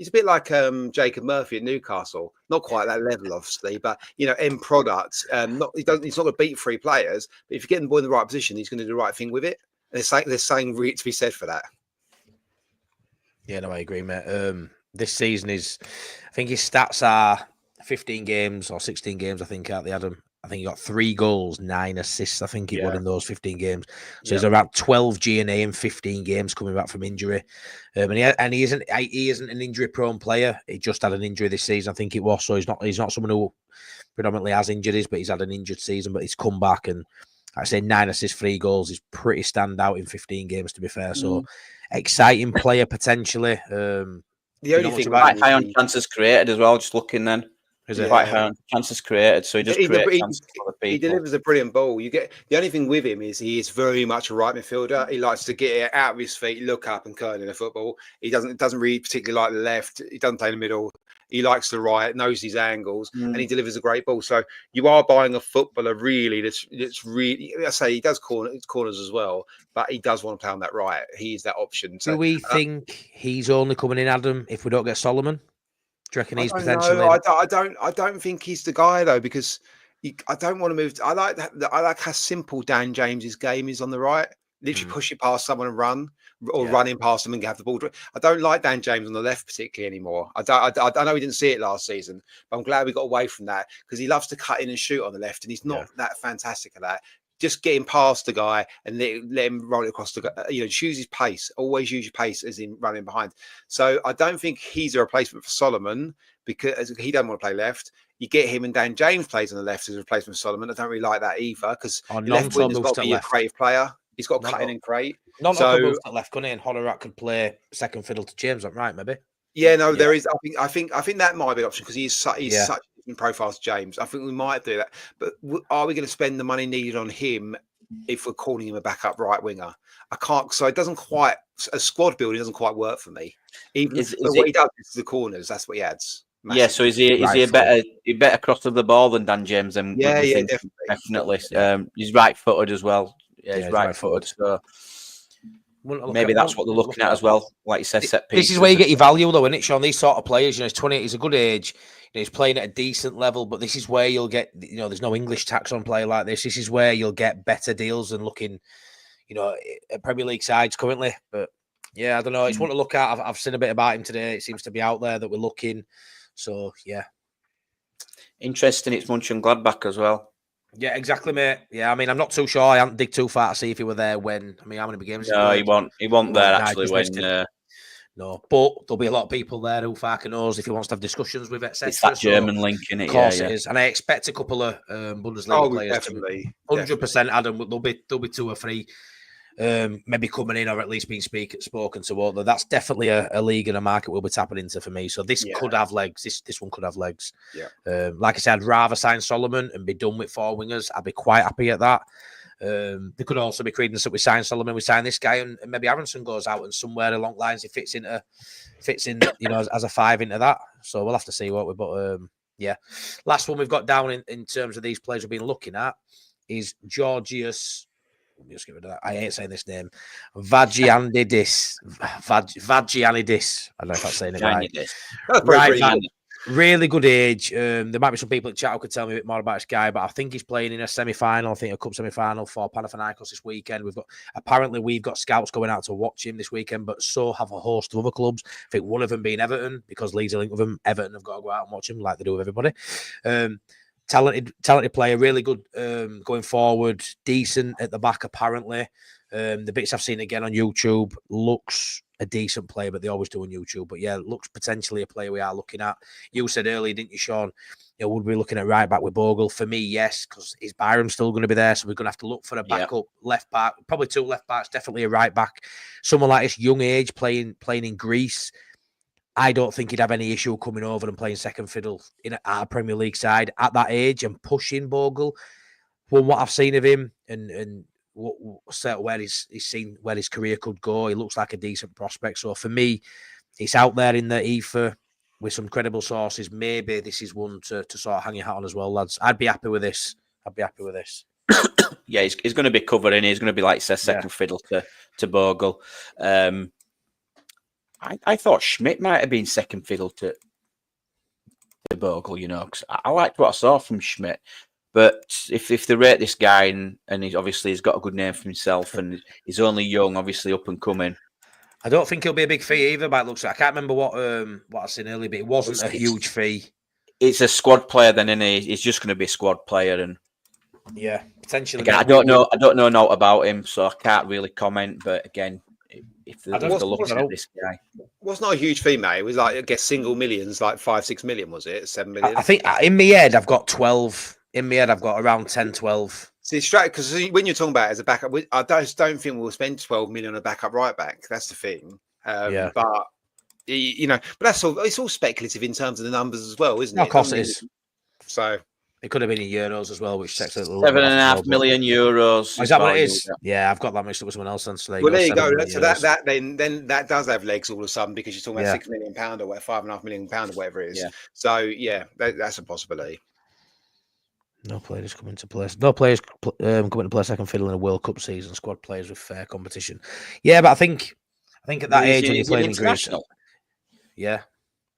a bit like Jacob Murphy at Newcastle. Not quite that level, obviously, but end product. He's not going to beat 3 players, but if you get the ball in the right position, he's going to do the right thing with it. There's something to be said for that. Yeah, no, I agree, mate. This season I think his stats are 15 games or 16 games, I think, out the Adam. I think he got 3 goals, 9 assists, I think he won in those 15 games. So he's around 12 G&A in 15 games coming back from injury. And he isn't an injury-prone player. He just had an injury this season, I think it was. So he's not someone who predominantly has injuries, but he's had an injured season, but he's come back and I say 9 assists, 3 goals is pretty standout in 15 games, to be fair. So exciting player potentially. The only thing high on chances created as well, just looking then. Is it? Quite hard. Chances created, so he just creates chances for other people. He delivers a brilliant ball. You get the only thing with him is he is very much a right midfielder. He likes to get it out of his feet, look up, and curl in the football. He doesn't really particularly like the left. He doesn't play in the middle. He likes the right, knows his angles, and he delivers a great ball. So you are buying a footballer really that's really. I say he does corners as well, but he does want to play on that right. He is that option. So, do we think he's only coming in, Adam, if we don't get Solomon? Do you reckon he's I potentially? I don't think he's the guy though, because I don't want to move. I like how simple Dan James's game is on the right. Literally push it past someone and run, or run in past them and have the ball. I don't like Dan James on the left particularly anymore. I know we didn't see it last season, but I'm glad we got away from that, because he loves to cut in and shoot on the left, and he's not that fantastic at that. Just getting past the guy and let him roll it across choose his pace. Always use your pace as in running behind. So I don't think he's a replacement for Solomon, because he doesn't want to play left. You get him and Dan James plays on the left as a replacement for Solomon. I don't really like that either, because left wing has got to be a creative player. He's got to cut in and create. Could move to left, couldn't he? And Honorat could play second fiddle to James, right? Maybe. Yeah, no, there is. I think that might be an option, because he's such a different profile to James. I think we might do that. But are we going to spend the money needed on him if we're calling him a backup right winger? I can't. So it doesn't quite. A squad building doesn't quite work for me. Even what he does is the corners. That's what he adds. Massively. Yeah, so is he a better crosser of the ball than Dan James? Then yeah, definitely. He's right-footed as well. Yeah, he's right-footed. So maybe that's what they're looking at as well. Like you said, set pieces. This is where you get your value, though, isn't it, Sean? These sort of players, he's 20, he's a good age. He's playing at a decent level, but this is where you'll get, there's no English tax on play like this. This is where you'll get better deals than looking, at Premier League sides currently. But yeah, I don't know. It's one to look at. I've seen a bit about him today. It seems to be out there that we're looking. So yeah, interesting. It's Mönchengladbach as well. Yeah, exactly, mate. Yeah, I mean, I'm not too sure. I haven't dig too far to see if he were there when. I mean, how many games? No, he won't there actually when. No, but there'll be a lot of people there who Farker knows if he wants to have discussions with, etc. It's that German link in it. Of course it is, and I expect a couple of Bundesliga players definitely, 100%. Adam, there'll be 2 or 3. Maybe coming in or at least being spoken to. Although that's definitely a league and a market we'll be tapping into for me. So this could have legs. This one could have legs. Yeah. Like I said, I'd rather sign Solomon and be done with 4 wingers. I'd be quite happy at that. There could also be credence that we sign Solomon, we sign this guy, and maybe Aronson goes out and somewhere along the lines he fits in, as a 5 into that. So we'll have to see what we. But last one we've got down in terms of these players we've been looking at is Georgios. Let me just get rid of that. I hate saying this name. Vagianidis. Vagianidis. I don't know if I'm saying it right. Really good age. There might be some people in chat who could tell me a bit more about this guy, but I think he's playing in a semi-final. I think a cup semi-final for Panathinaikos this weekend. We've got scouts going out to watch him this weekend, but so have a host of other clubs. I think one of them being Everton, because Leeds are linked with them. Everton have got to go out and watch him like they do with everybody. Talented player, really good going forward, decent at the back apparently. The bits I've seen again on YouTube, looks a decent player, but they always do on YouTube. But yeah, looks potentially a player we are looking at. You said earlier, didn't you, Sean? Would we be looking at right back with Bogle? For me, yes, because is Byram still going to be there? So we're going to have to look for a backup left back, probably 2 left backs, definitely a right back. Someone like this young age playing in Greece. I don't think he'd have any issue coming over and playing second fiddle in our Premier League side at that age and pushing Bogle. From what I've seen of him and where he's seen where his career could go, he looks like a decent prospect. So for me, it's out there in the ether with some credible sources. Maybe this is one to sort of hang your hat on as well, lads. I'd be happy with this. Yeah, he's going to be covering. He's going to be, like, second fiddle to Bogle. I thought Schmidt might have been second fiddle to Bogle, because I liked what I saw from Schmidt. But if they rate this guy and he's got a good name for himself and he's only young, obviously up and coming. I don't think he'll be a big fee either, by it looks like. I can't remember what I seen earlier, but it wasn't a huge fee. It's a squad player then, isn't he? He's just going to be a squad player, and yeah, potentially. Again, I don't know not about him, so I can't really comment. But again, if they're looking at this guy, was not a huge fee, mate. It was like, I guess, single millions, like 5-6 million, was it? 7 million. I think in my head I've got 12. In my head I've got around 10, 12. See, because when you're talking about it as a backup, I just don't think we'll spend 12 million on a backup right back. That's the thing. But but that's all. It's all speculative in terms of the numbers as well, isn't it? Of course it is. So it could have been in euros as well, which takes a little €7.5 million. Is that what it is? Yeah, I've got that mixed up with someone else. Then, so there you go. So that then that does have legs all of a sudden, because you're talking about £6 million or whatever, £5.5 million or whatever it is. Yeah. So yeah, that's a possibility. No players coming to play. No players coming to play second fiddle in a World Cup season. Squad players with fair competition. Yeah, but I think at that age when you're playing in Greece, yeah,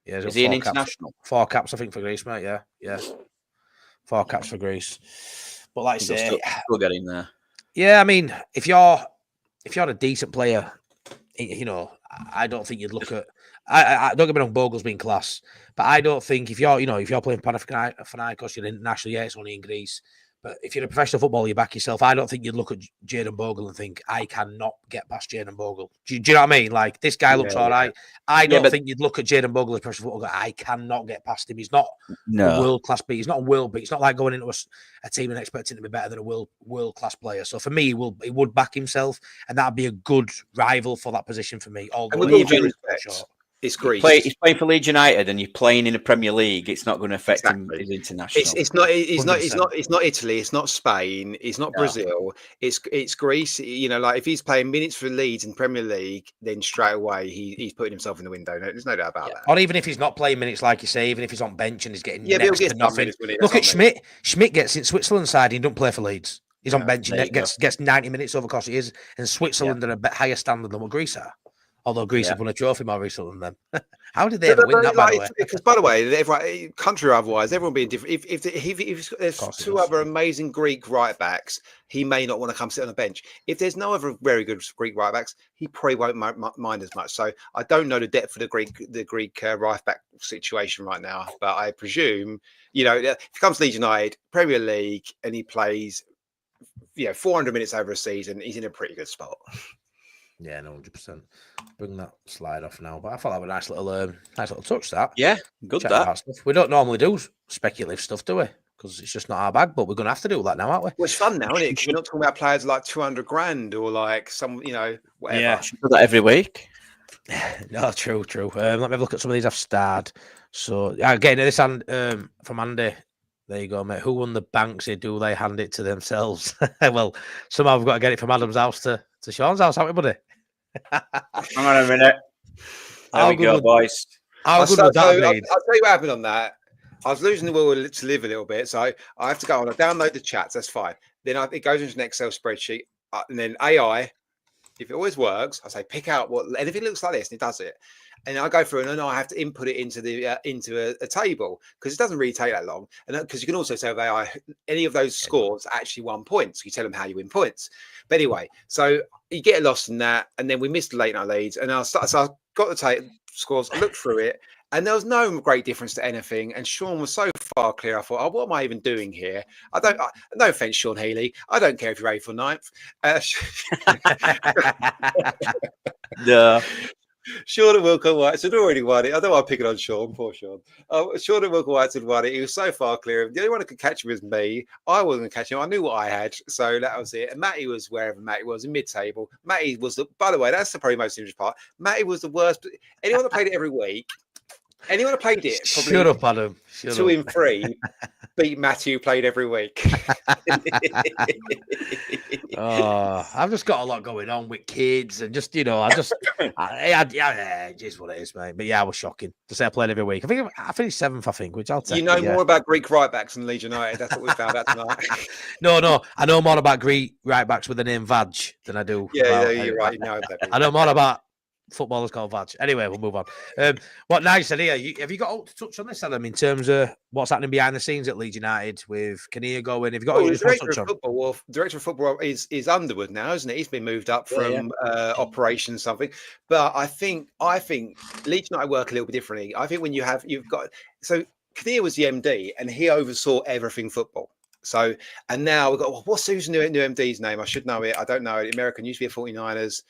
is he an international? 4 caps, I think, for Greece, mate. Yeah, 4 caps for Greece. But like I say, still get in there. Yeah, I mean, if you're a decent player, you know, I don't think you'd look at. I don't get me wrong, Bogle's been class, but I don't think if you're playing Panathinaikos, you're international. Yeah, it's only in Greece. But if you're a professional footballer, you back yourself. I don't think you'd look at Jadon Bogle and think, I cannot get past Jadon Bogle. Do you know what I mean? Like, this guy looks all right. I don't think you'd look at Jadon Bogle as a professional footballer. I cannot get past him. He's not a world-class beat. He's not a world beat. It's not like going into a team and expecting to be better than a world-class player. So for me, he would back himself, and that'd be a good rival for that position for me. Although it's Greece. He's playing for Leeds United, and you're playing in the Premier League. It's not going to affect him as international. It's not Italy. It's not Spain. It's not Brazil. It's Greece. You know, like if he's playing minutes for Leeds in Premier League, then straight away he's putting himself in the window. There's no doubt about that. Or even if he's not playing minutes, like you say, even if he's on bench and he's getting next to nothing. Look at Schmidt. Schmidt gets in Switzerland's side. He doesn't play for Leeds. He's on bench and gets 90 minutes over course. He is, and Switzerland are a bit higher standard than what Greece are. Although Greece have won a trophy more recently than them. How did they ever win that, by the way? Because, by the way, country or otherwise, everyone being different. If there's 2 other amazing Greek right-backs, he may not want to come sit on the bench. If there's no other very good Greek right-backs, he probably won't mind as much. So I don't know the depth of the Greek right-back situation right now. But I presume, you know, if he comes to Leeds United, Premier League, and he plays, 400 minutes over a season, he's in a pretty good spot. Yeah, no, 100%. Bring that slide off now. But I thought that was a nice little touch, that. Yeah, good that. We don't normally do speculative stuff, do we? Because it's just not our bag, but we're going to have to do that now, aren't we? Well, it's fun now, isn't it? Because you're not talking about players like 200 grand or like some, whatever. Yeah, should do that every week. No, true. Let me have a look at some of these I've starred. So, again, this from Andy. There you go, mate. Who won the Banksy? Do they hand it to themselves? Well, somehow we've got to get it from Adam's house to Sean's house, haven't we, buddy? Hang on a minute. There we go, boys. How good would that be? I'll tell you what happened on that. I was losing the will to live a little bit, so I have to go on. I download the chats. That's fine. Then it goes into an Excel spreadsheet, and then AI. If it always works, I say pick out and if it looks like this, and it does it. And I go through and then I have to input it into a table, because it doesn't really take that long. And because you can also say with AI, any of those scores actually 1 point. So you tell them how you win points. But anyway, so you get lost in that. And then we missed the late night leads. And so I got the scores, I looked through it, and there was no great difference to anything. And Sean was so far clear. I thought, what am I even doing here? No offense, Sean Healy. I don't care if you're 8th or 9th. Yeah. Sean and Wilco White had already won it. I don't want to pick it on Sean. Poor Sean. Sean and Wilco White had won it. He was so far clear. The only one who could catch him was me. I wasn't going to catch him. I knew what I had. So that was it. And Matty was wherever Matty was, in mid-table. Matty was, by the way, that's the probably most interesting part. Matty was the worst. Anyone that played it every week, anyone that played it, probably shut up, Adam. 2 in 3, beat Matty, who played every week. I've just got a lot going on with kids, and just, it is what it is, mate. But yeah, I was shocking to say I played every week. I think I finished 7th, which I'll take. More about Greek right backs than Leeds United. That's what we found out tonight. No, I know more about Greek right backs with the name Vaj than I do. Yeah, you're right. You know that. I know more about footballers called Vaj. Anyway, we'll move on. What Nigel said here, have you got to touch on this, Adam, in terms of what's happening behind the scenes at Leeds United with Kinnear going? Have you got the director of football is Underwood now, isn't it? He's been moved up from operation something. But I think Leeds United work a little bit differently. I think when so Kinnear was the MD and he oversaw everything football. So, and now we've got, what's who's new MD's name? I should know it. I don't know it. American, used to be at 49ers.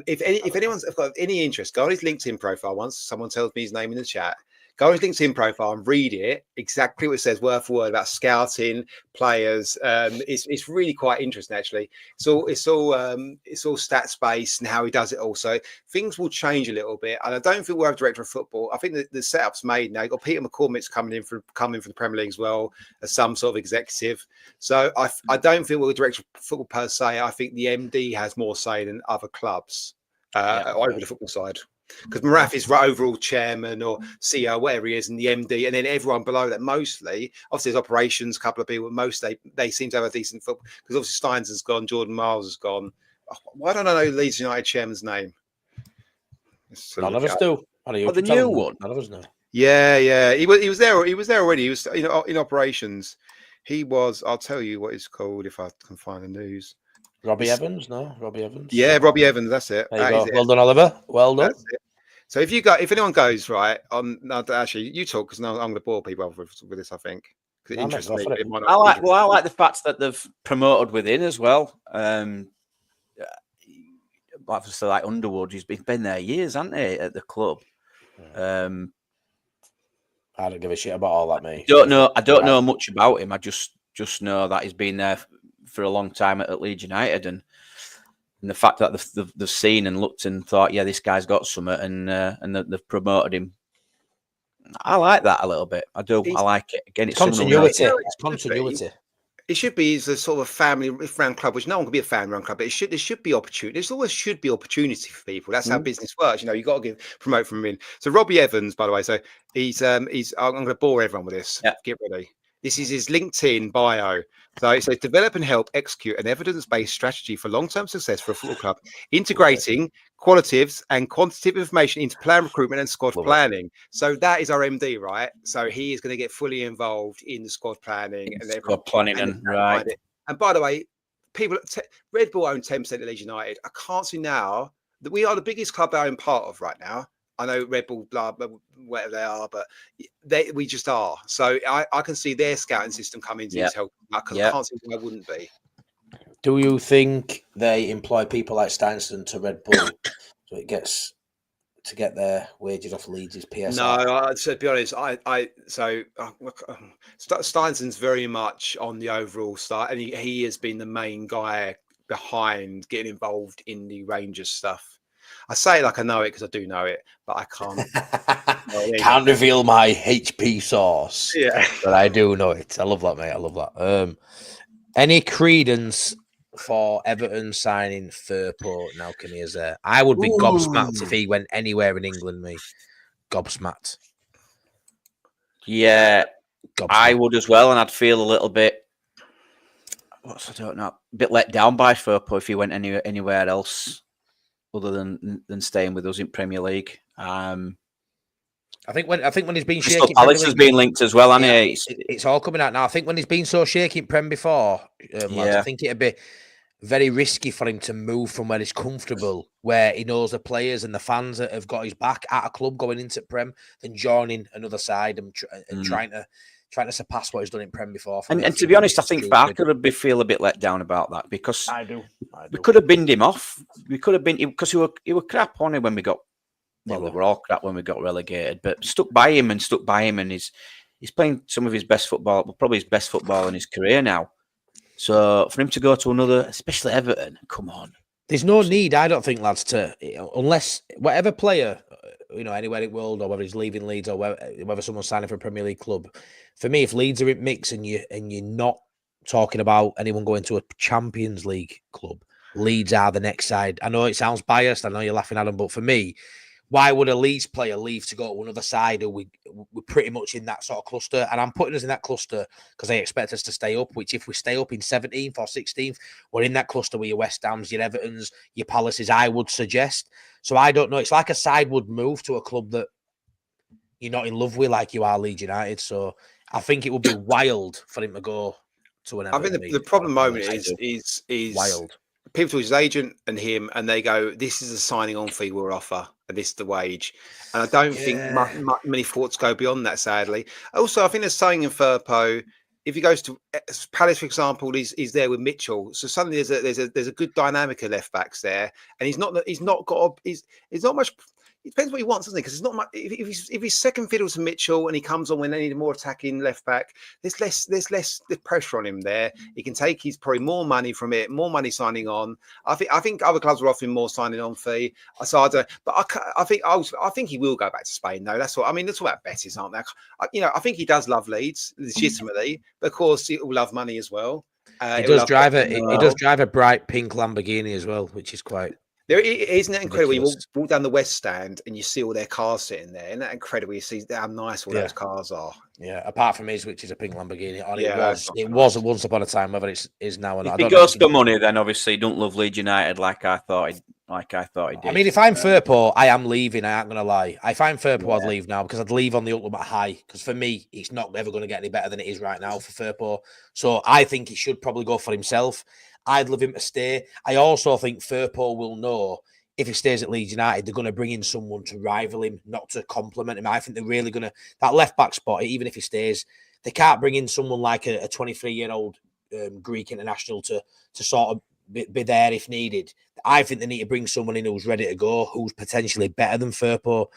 If anyone's got any interest, go on his LinkedIn profile once someone tells me his name in the chat. Go on his LinkedIn profile and read it exactly what it says, word for word, about scouting players. It's really quite interesting, actually. It's all stats based and how he does it. Also, things will change a little bit, and I don't think we'll have a director of football. I think the setup's made now. You've got Peter McCormick's coming for the Premier League as well as some sort of executive. So I don't think we'll have a director of football per se. I think the MD has more say than other clubs over the football side. Because Marath is overall chairman or CEO, whatever he is, and the MD, and then everyone below that. Mostly, obviously, there's operations, a couple of people. Most they seem to have a decent football. Because obviously, Steins has gone, Jordan Miles has gone. Why don't I know Leeds United chairman's name? None of us do. The new one. None of us know. Yeah. He was there. He was there already. He was in operations. He was. I'll tell you what it's called if I can find the news. Robbie Evans? No, Robbie Evans. Yeah, Robbie Evans. That's it. There you go. Well done, Oliver. Well done. So if anyone goes right on, no, actually, you talk because I'm going to bore people with this. I think it interests me. I like the fact that they've promoted within as well. Obviously, like Underwood, he's been there years, hasn't he, at the club? I don't give a shit about all that, mate. I don't know much about him. I just know that he's been there for a long time at Leeds United, and the fact that they've seen and looked and thought, yeah, this guy's got something, and they've promoted him. I like that a little bit. I do. I like it. Again, it's continuity. It's continuity. It should be a sort of a family-run club, which no one can be a family-run club, but there should be opportunity. There always should be opportunity for people. That's how business works. You got to promote from within. So Robbie Evans, by the way, so he's I'm going to bore everyone with this. Yeah. Get ready. This is his LinkedIn bio. So it says, develop and help execute an evidence-based strategy for long-term success for a football club, integrating qualitative and quantitative information into plan recruitment and squad planning. So that is our MD, right? So he is going to get fully involved in the squad planning and squad planning, and right. And by the way, Red Bull own 10% of Leeds United. I can't see now that we are the biggest club I own part of right now. I know Red Bull, blah, blah, whatever they are, but we just are. So I can see their scouting system coming into his help. I can't see why it wouldn't be. Do you think they employ people like Steinson to Red Bull so it gets to get their wages off Leeds' PSR? No, to be honest, Steinson's very much on the overall start, and he has been the main guy behind getting involved in the Rangers stuff. I say it like I know it because I do know it, but I can't. Can't reveal my HP source. Yeah, but I do know it. I love that, mate. I love that. Any credence for Everton signing Firpo now Kinnear's there? I would be gobsmacked if he went anywhere in England, mate. Gobsmacked. Yeah, I would as well, and I'd feel a little bit. I don't know, a bit let down by Firpo if he went anywhere else other than staying with us in Premier League. I think when he's been shaky, Alex has been linked as well, hasn't he? It's all coming out now. I think when he's been so shaky in Prem before, lads, I think it'd be very risky for him to move from where he's comfortable, where he knows the players and the fans that have got his back at a club going into Prem, than joining another side and trying to surpass what he's done in Prem before. And to be honest, I think Barker would feel a bit let down about that because I do. We could have binned him off. We could have been because he were crap on him when we got. Well, we were all crap when we got relegated, but stuck by him, and he's playing some of his best football, probably his best football in his career now. So for him to go to another, especially Everton, come on. There's no need, I don't think, lads, unless whatever player, anywhere in the world, or whether he's leaving Leeds or whether someone's signing for a Premier League club. For me, if Leeds are in mix and you're not talking about anyone going to a Champions League club, Leeds are the next side. I know it sounds biased. I know you're laughing at them, but for me, why would a Leeds player leave to go to another side who we're pretty much in that sort of cluster? And I'm putting us in that cluster because they expect us to stay up, which if we stay up in 17th or 16th, we're in that cluster with your West Hams, your Evertons, your Palaces, I would suggest. So I don't know. It's like a sideward move to a club that you're not in love with like you are Leeds United. So I think it would be wild for him to go to an Everton. I think the problem moment is wild. People talk to his agent and him, and they go, "This is a signing on fee we'll offer, and this is the wage." And I don't think many thoughts go beyond that. Sadly, also I think there's something in Firpo. If he goes to Palace, for example, he's there with Mitchell, so suddenly there's a good dynamic of left backs there, and he's not much. it depends what he wants, doesn't it? Because it's not much. If he's second fiddle to Mitchell and he comes on when they need a more attacking left back, there's less pressure on him there. He can take his probably more money from it, more money signing on. I think other clubs are offering more signing on fee. So I don't. But I think he will go back to Spain though. That's what I mean. That's all about betters, aren't they? I think he does love Leeds legitimately, but of course he will love money as well. He does drive a bright pink Lamborghini as well, which is quite. There isn't that incredible. You ridiculous. walk down the West Stand and you see all their cars sitting there. Isn't that incredible? You see how nice all those cars are. Yeah, apart from his, which is a pink Lamborghini. Or Yeah, it was once upon a time, whether it is now or not. If he goes for money, then obviously don't love Leeds United like I thought he did. I mean, if I'm Firpo, I am leaving. I ain't gonna lie. If I'm Firpo, I'd leave now because I'd leave on the ultimate high. Because for me, it's not ever going to get any better than it is right now for Firpo. So I think he should probably go for himself. I'd love him to stay. I also think Firpo will know if he stays at Leeds United, they're going to bring in someone to rival him, not to complement him. I think they're really going to that left back spot. Even if he stays, they can't bring in someone like a 23-year-old Greek international to sort of be there if needed. I think they need to bring someone in who's ready to go, who's potentially better than Firpo.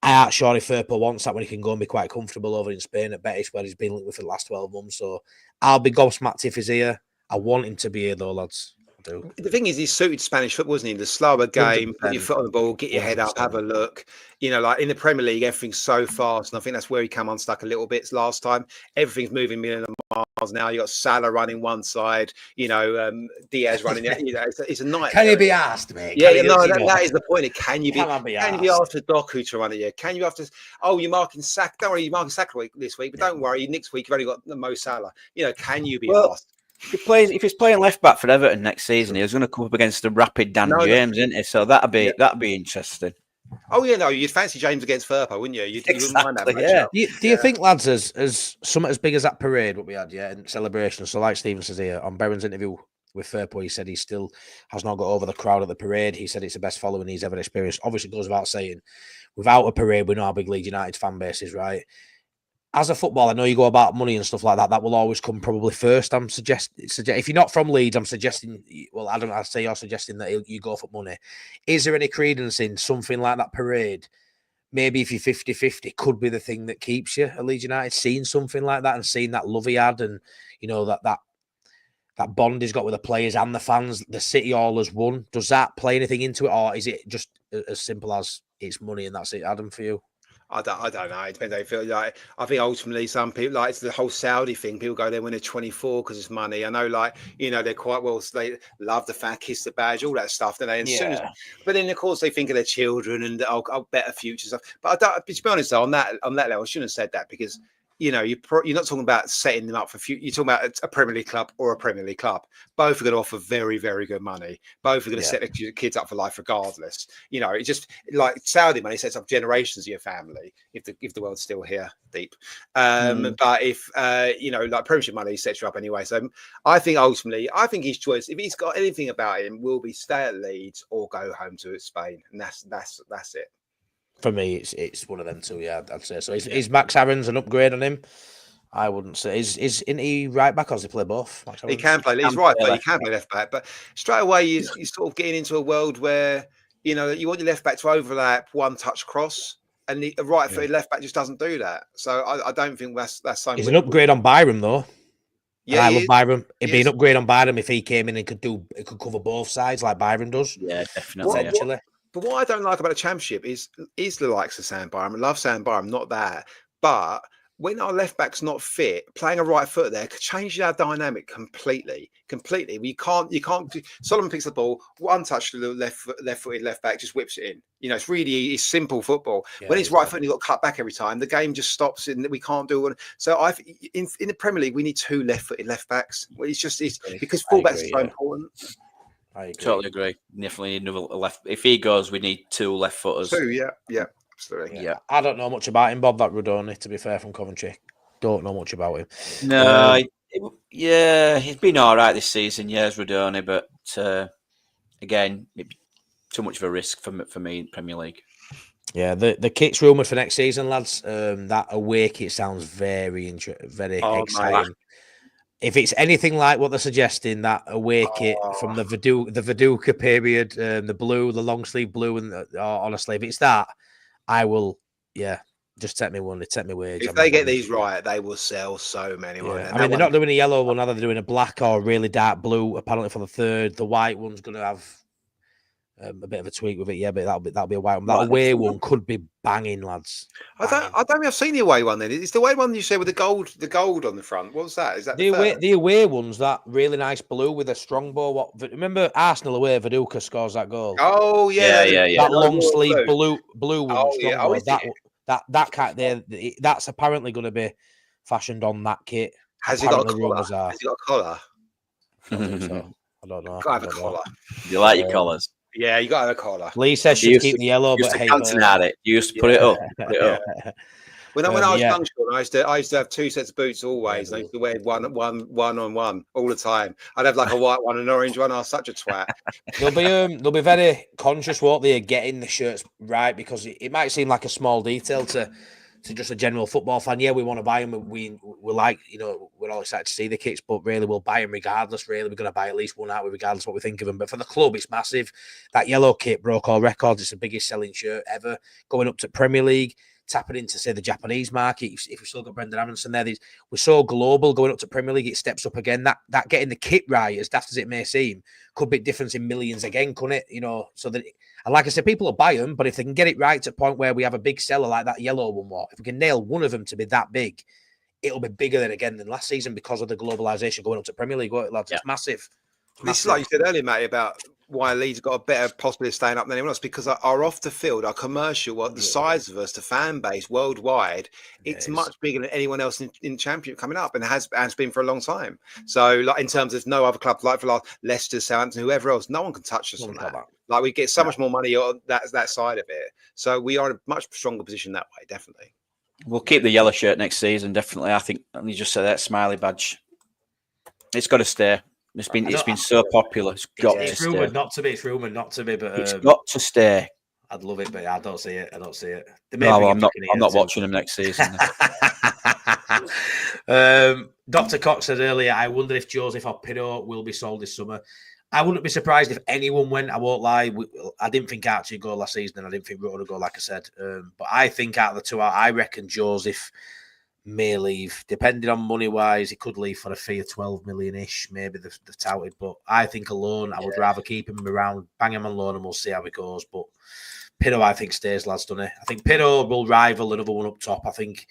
I ain't sure if Firpo wants that when he can go and be quite comfortable over in Spain at Betis, where he's been linked with for the last 12 months. So I'll be gobsmacked if he's here. I want him to be here though, lads. I do. The thing is, he's suited Spanish football, isn't he? The slower game, put your foot on the ball, get your head up, have a look. Like in the Premier League, everything's so fast, and I think that's where he came unstuck a little bit last time. Everything's moving million miles now. You got Salah running one side, Diaz running. It's a nightmare. Can you be asked, mate? Yeah, that is the point. Can you be asked to Doku to run it? Yeah, can you have to? Oh, you're marking Saka. Don't worry, you're marking Saka this week, but don't worry, next week you've only got the Mo Salah. Can you be asked? If he's playing left back for Everton next season, he's going to come up against the rapid Dan James, isn't he? So that'd be interesting. Oh yeah, no, you'd fancy James against Firpo, wouldn't you? You wouldn't mind that matchup. Do you think, lads, as something as big as that parade what we had, in celebration? So, like Stephen says here on Berren's interview with Firpo, he said he still has not got over the crowd at the parade. He said it's the best following he's ever experienced. Obviously, it goes without saying, without a parade, we know how big Leeds United fan base is, right? As a footballer, I know you go about money and stuff like that. That will always come probably first. I'm suggesting if you're not from Leeds, I'm suggesting. Well, Adam, I'd say you're suggesting that you go for money. Is there any credence in something like that parade? Maybe if you're 50-50, could be the thing that keeps you at Leeds United. Seeing something like that and seeing that love he had, and that bond he's got with the players and the fans. The city all has won. Does that play anything into it, or is it just as simple as it's money and that's it, Adam, for you? I don't know. It depends how you feel. Like, I think ultimately some people, like, it's the whole Saudi thing. People go there when they're 24 because it's money. I know, they're quite well. They love the fan, kiss the badge, all that stuff. Don't they? And but then of course they think of their children and better future stuff. But to be honest, though, on that level, I shouldn't have said that because you're not talking about setting them up for future. You're talking about a Premier League club or a Premier League club. Both are going to offer very, very good money. Both are going to set their kids up for life regardless. It's just like Saudi money sets up generations of your family if the world's still here deep. But if like Premiership money sets you up anyway. So I think ultimately, his choice, if he's got anything about him, will be stay at Leeds or go home to Spain, and that's it. For me, it's one of them two. Yeah, I'd say so. Is Max Aaron's an upgrade on him? I wouldn't say. Isn't he right back or does he play both? He can play. He's right back. He can play left back. But straight away, you're sort of getting into a world where you want your left back to overlap one touch cross, and the right-footed left back just doesn't do that. So I don't think that's something. He's an upgrade on Byram though. Yeah, I love Byram. It'd be an upgrade on Byram if he came in and could cover both sides like Byram does. Yeah, definitely. Potentially. But what I don't like about the Championship is the likes of Sam Byram. I love Sam Byram, not that. But when our left back's not fit, playing a right foot there could change our dynamic completely. You can't. Solomon picks the ball, one touch to the left-footed left back, just whips it in. It's simple football. When it's right foot, and you've got to cut back every time. The game just stops, and we can't do it. So in the Premier League, we need two left-footed left backs. It's because fullbacks are so important. I totally agree. Definitely need another left. If he goes, we need two left footers. Two, yeah, absolutely. Yeah, I don't know much about him, Bob. That Rudoni, to be fair, from Coventry, don't know much about him. No, he's been all right this season. Yes, Rudoni, but again, too much of a risk for me in Premier League. Yeah, the kit's rumoured for next season, lads. That away kit sounds very exciting. if it's anything like what they're suggesting, that away kit from the Viduka period, the blue, the long sleeve blue, and honestly, if it's that, I will, just take me one, take me wage. If they get these right, they will sell so many. Yeah. I mean, they're not doing a yellow one, either they're doing a black or really dark blue. Apparently, for the third, the white one's going to have a bit of a tweak with it, but that'll be a white one. That away one could be banging, lads. I don't think I've seen the away one. Then it's the away one you said with the gold on the front. What was that? Is that the away one's that really nice blue with a strong bow? Remember Arsenal away? Viduka scores that goal. Oh yeah. That long sleeve blue one. Oh strong yeah. bow. That cat there. That's apparently going to be fashioned on that kit. Has he got a collar? Has he got a collar? I don't think so. I don't know. Got to have a collar. You like your collars? Yeah, you got to have a collar. Lee says should keep the yellow, but hey, at it. You used to put it up. When I was young, Sean, I used to have two sets of boots always. I used to wear one on one all the time. I'd have like a white one and an orange one. I was such a twat. They'll be very conscious what they are getting the shirts right, because it might seem like a small detail to just a general football fan. Yeah, we want to buy them. We're like, we're all excited to see the kits, but really we'll buy them regardless. Really, we're going to buy at least one out, regardless of what we think of them. But for the club, it's massive. That yellow kit broke all records. It's the biggest selling shirt ever, going up to Premier League, tapping into, say, the Japanese market. If we've still got Brendan Aronson there, we're so global. Going up to Premier League, it steps up again. That getting the kit right, as daft as it may seem, could be difference in millions again, couldn't it? So that. And like I said, people will buy them, but if they can get it right to a point where we have a big seller like that yellow one, if we can nail one of them to be that big, it'll be bigger than last season because of the globalization going up to Premier League, lads. It's massive. This is like you said earlier, Matty, about why Leeds got a better possibility of staying up than anyone else, because our off the field, our commercial, the size of us, the fan base worldwide, it's much bigger than anyone else in Championship coming up, and has been for a long time. So, like in terms of no other club, like for Leicester, Southampton, whoever else, no one can touch us on that. Like we get so much more money on that side of it. So we are in a much stronger position that way, definitely. We'll keep the yellow shirt next season, definitely. I think you just said that smiley badge. It's got to stay. It's been so popular. It's got to stay. Rumoured not to be. It's rumoured not to be, but it's got to stay. I'd love it, but I don't see it. I'm not watching them next season. Dr. Cox said earlier, I wonder if Joseph or Pirro will be sold this summer. I wouldn't be surprised if anyone went. I won't lie. I didn't think Archie would go last season, and I didn't think Rutter would go, like I said. But I think out of the two, I reckon Joseph may leave. Depending on money-wise, he could leave for a fee of 12 million-ish. Maybe they've touted. But I think alone, I would rather keep him around, bang him on loan, and we'll see how it goes. But Pirro, I think, stays, lads, doesn't he? I think Pirro will rival another one up top. I think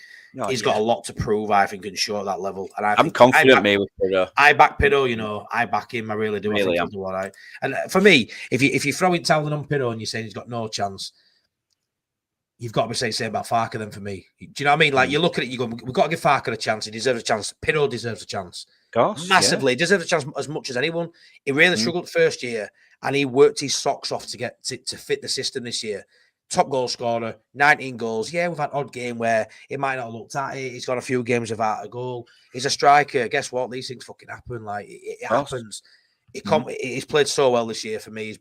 he's got a lot to prove, I think, and show at that level. And I'm confident with Pirro. I back Pirro, I back him. I really do. I think he'll do all right. And for me, if you throw in Talon on Pirro and you're saying he's got no chance, you've got to be saying the same about Farker then for me. Do you know what I mean? Like, you look at it, you go, we've got to give Farker a chance. He deserves a chance. Pirro deserves a chance. Of course. Massively. He deserves a chance as much as anyone. He really struggled first year, and he worked his socks off to get to fit the system this year. Top goal scorer, 19 goals. Yeah, we've had an odd game where it might not have looked at it. He's got a few games without a goal. He's a striker. Guess what? These things fucking happen. Like, it happens. He's played so well this year for me. He's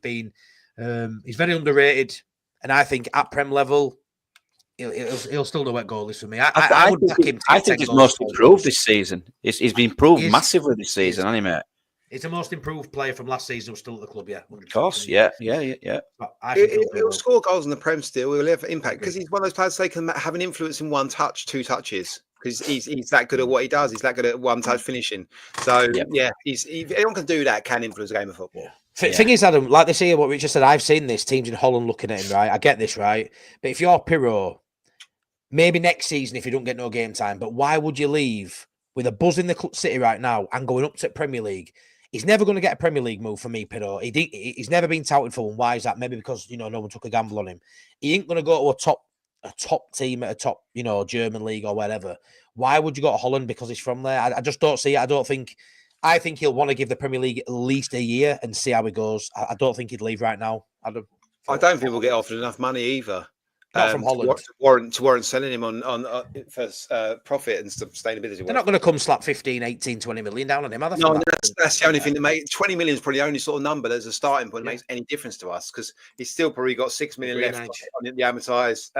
very underrated. And I think at Prem level, he'll still know what goal is for me. I would back him. I think he's most improved this season. He's been improved massively this season, hasn't he, mate? He's the most improved player from last season who's still at the club, yeah. 100%. Of course, yeah. He'll score goals in the Prem still. He'll have impact because he's one of those players that can have an influence in one touch, two touches. Because he's that good at what he does. He's that good at one touch finishing. So, anyone can do that, can influence a game of football. Thing is, Adam, like they say, what Richard said, I've seen this, teams in Holland looking at him, right? I get this, right? But if you're Pirro, maybe next season if you don't get no game time, but why would you leave with a buzz in the city right now and going up to Premier League? He's never going to get a Premier League move for me, Pirro. He's never been touted for one. Why is that? Maybe because, no one took a gamble on him. He ain't going to go to a top team at a top, German league or whatever. Why would you go to Holland? Because he's from there. I just don't see it. I think he'll want to give the Premier League at least a year and see how it goes. I don't think he'd leave right now. I don't think we'll get offered enough money either. Not from Holland. To warrant selling him on for profit and sustainability. They're not going to come slap 15, 18, 20 million down on him, are they? No, that's the only thing that makes 20 million is probably the only sort of number that's a starting point that makes any difference to us, because he's still probably got 6 million left on the amortized.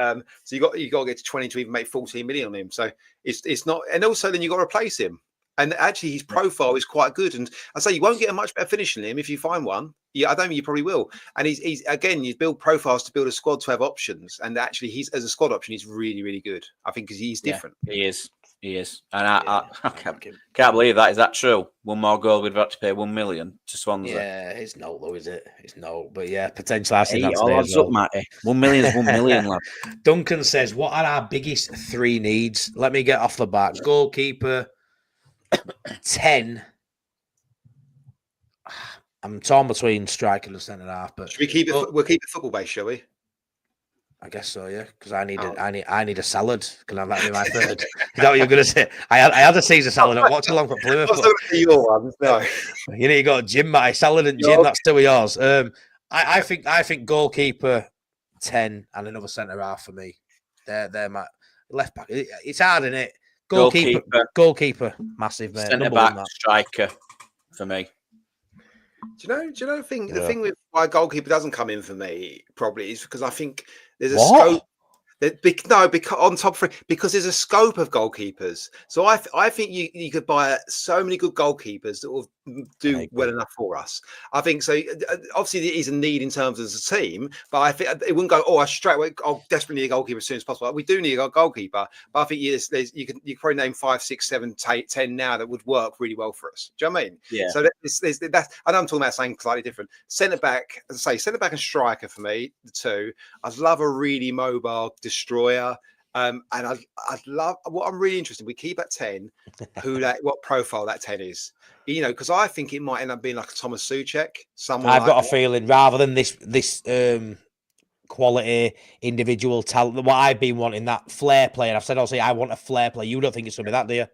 So you got to get to 20 to even make 14 million on him. So it's not, and also then you got to replace him. And actually, his profile is quite good. And I say you won't get a much better finish than him if you find one. Yeah, I don't think you probably will. And he's again, you build profiles to build a squad to have options. And actually, he's as a squad option, he's really, really good. I think because he's different. He is. He is. And I can't believe that. Is that true? One more goal, we'd have to pay 1 million to Swansea. Yeah, it's no, though, is it? It's no. But yeah, potentially I've seen Hey, that all today odds as well. up, Matty. 1 million is 1 million, lad. Duncan says, what are our biggest 3 needs? Let me get off the bat. Goalkeeper, 10. I'm torn between striker and centre half, but Should we keep it? We'll keep it football based, shall we? I guess so, yeah. Because I need a salad. Can I have that be my third? Is that what you're going to say? I had a Caesar salad at watch along for Plymouth. Your ones, no. You need to go gym, Matty. Salad and gym. That's two of yours. I think goalkeeper 10 and another centre half for me. They're my left back. It's hard, isn't it? Goalkeeper, massive mate. Centre back, striker for me. Do you know the thing with why goalkeeper doesn't come in for me probably is because I think there's a What? scope. Because on top 3, because there's a scope of goalkeepers. So I think you could buy so many good goalkeepers that will do well enough for us. I think so. Obviously, there is a need in terms of a team, but I think it wouldn't go. Oh, I straight away. I'll desperately need a goalkeeper as soon as possible. We do need a goalkeeper, but I think you can probably name 5, 6, 7, 10 now that would work really well for us. Do you know what I mean? Yeah. So that's. I know I'm talking about something slightly different. Centre back, as I say, centre back and striker for me, the two. I'd love a really mobile destroyer. And I'd love what I'm really interested in. We keep at 10, what profile that 10 is, because I think it might end up being like a Thomas Souček. I've got a feeling rather than this quality individual talent, what I've been wanting, that flair player. I've said, I want a flair player. You don't think it's going to be that, do you?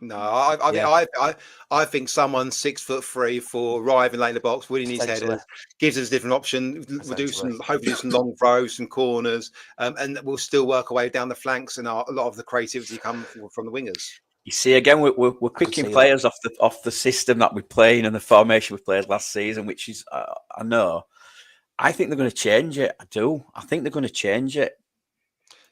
No, I think someone 6'3", 4", arriving late in the box, winning his headers, gives us a different option. We'll do hopefully some long throws, some corners, and we'll still work our way down the flanks, and a lot of the creativity comes from the wingers. You see, again, we're picking players off the system that we're playing and the formation we played last season, which is I know. I think they're going to change it. I do. I think they're going to change it.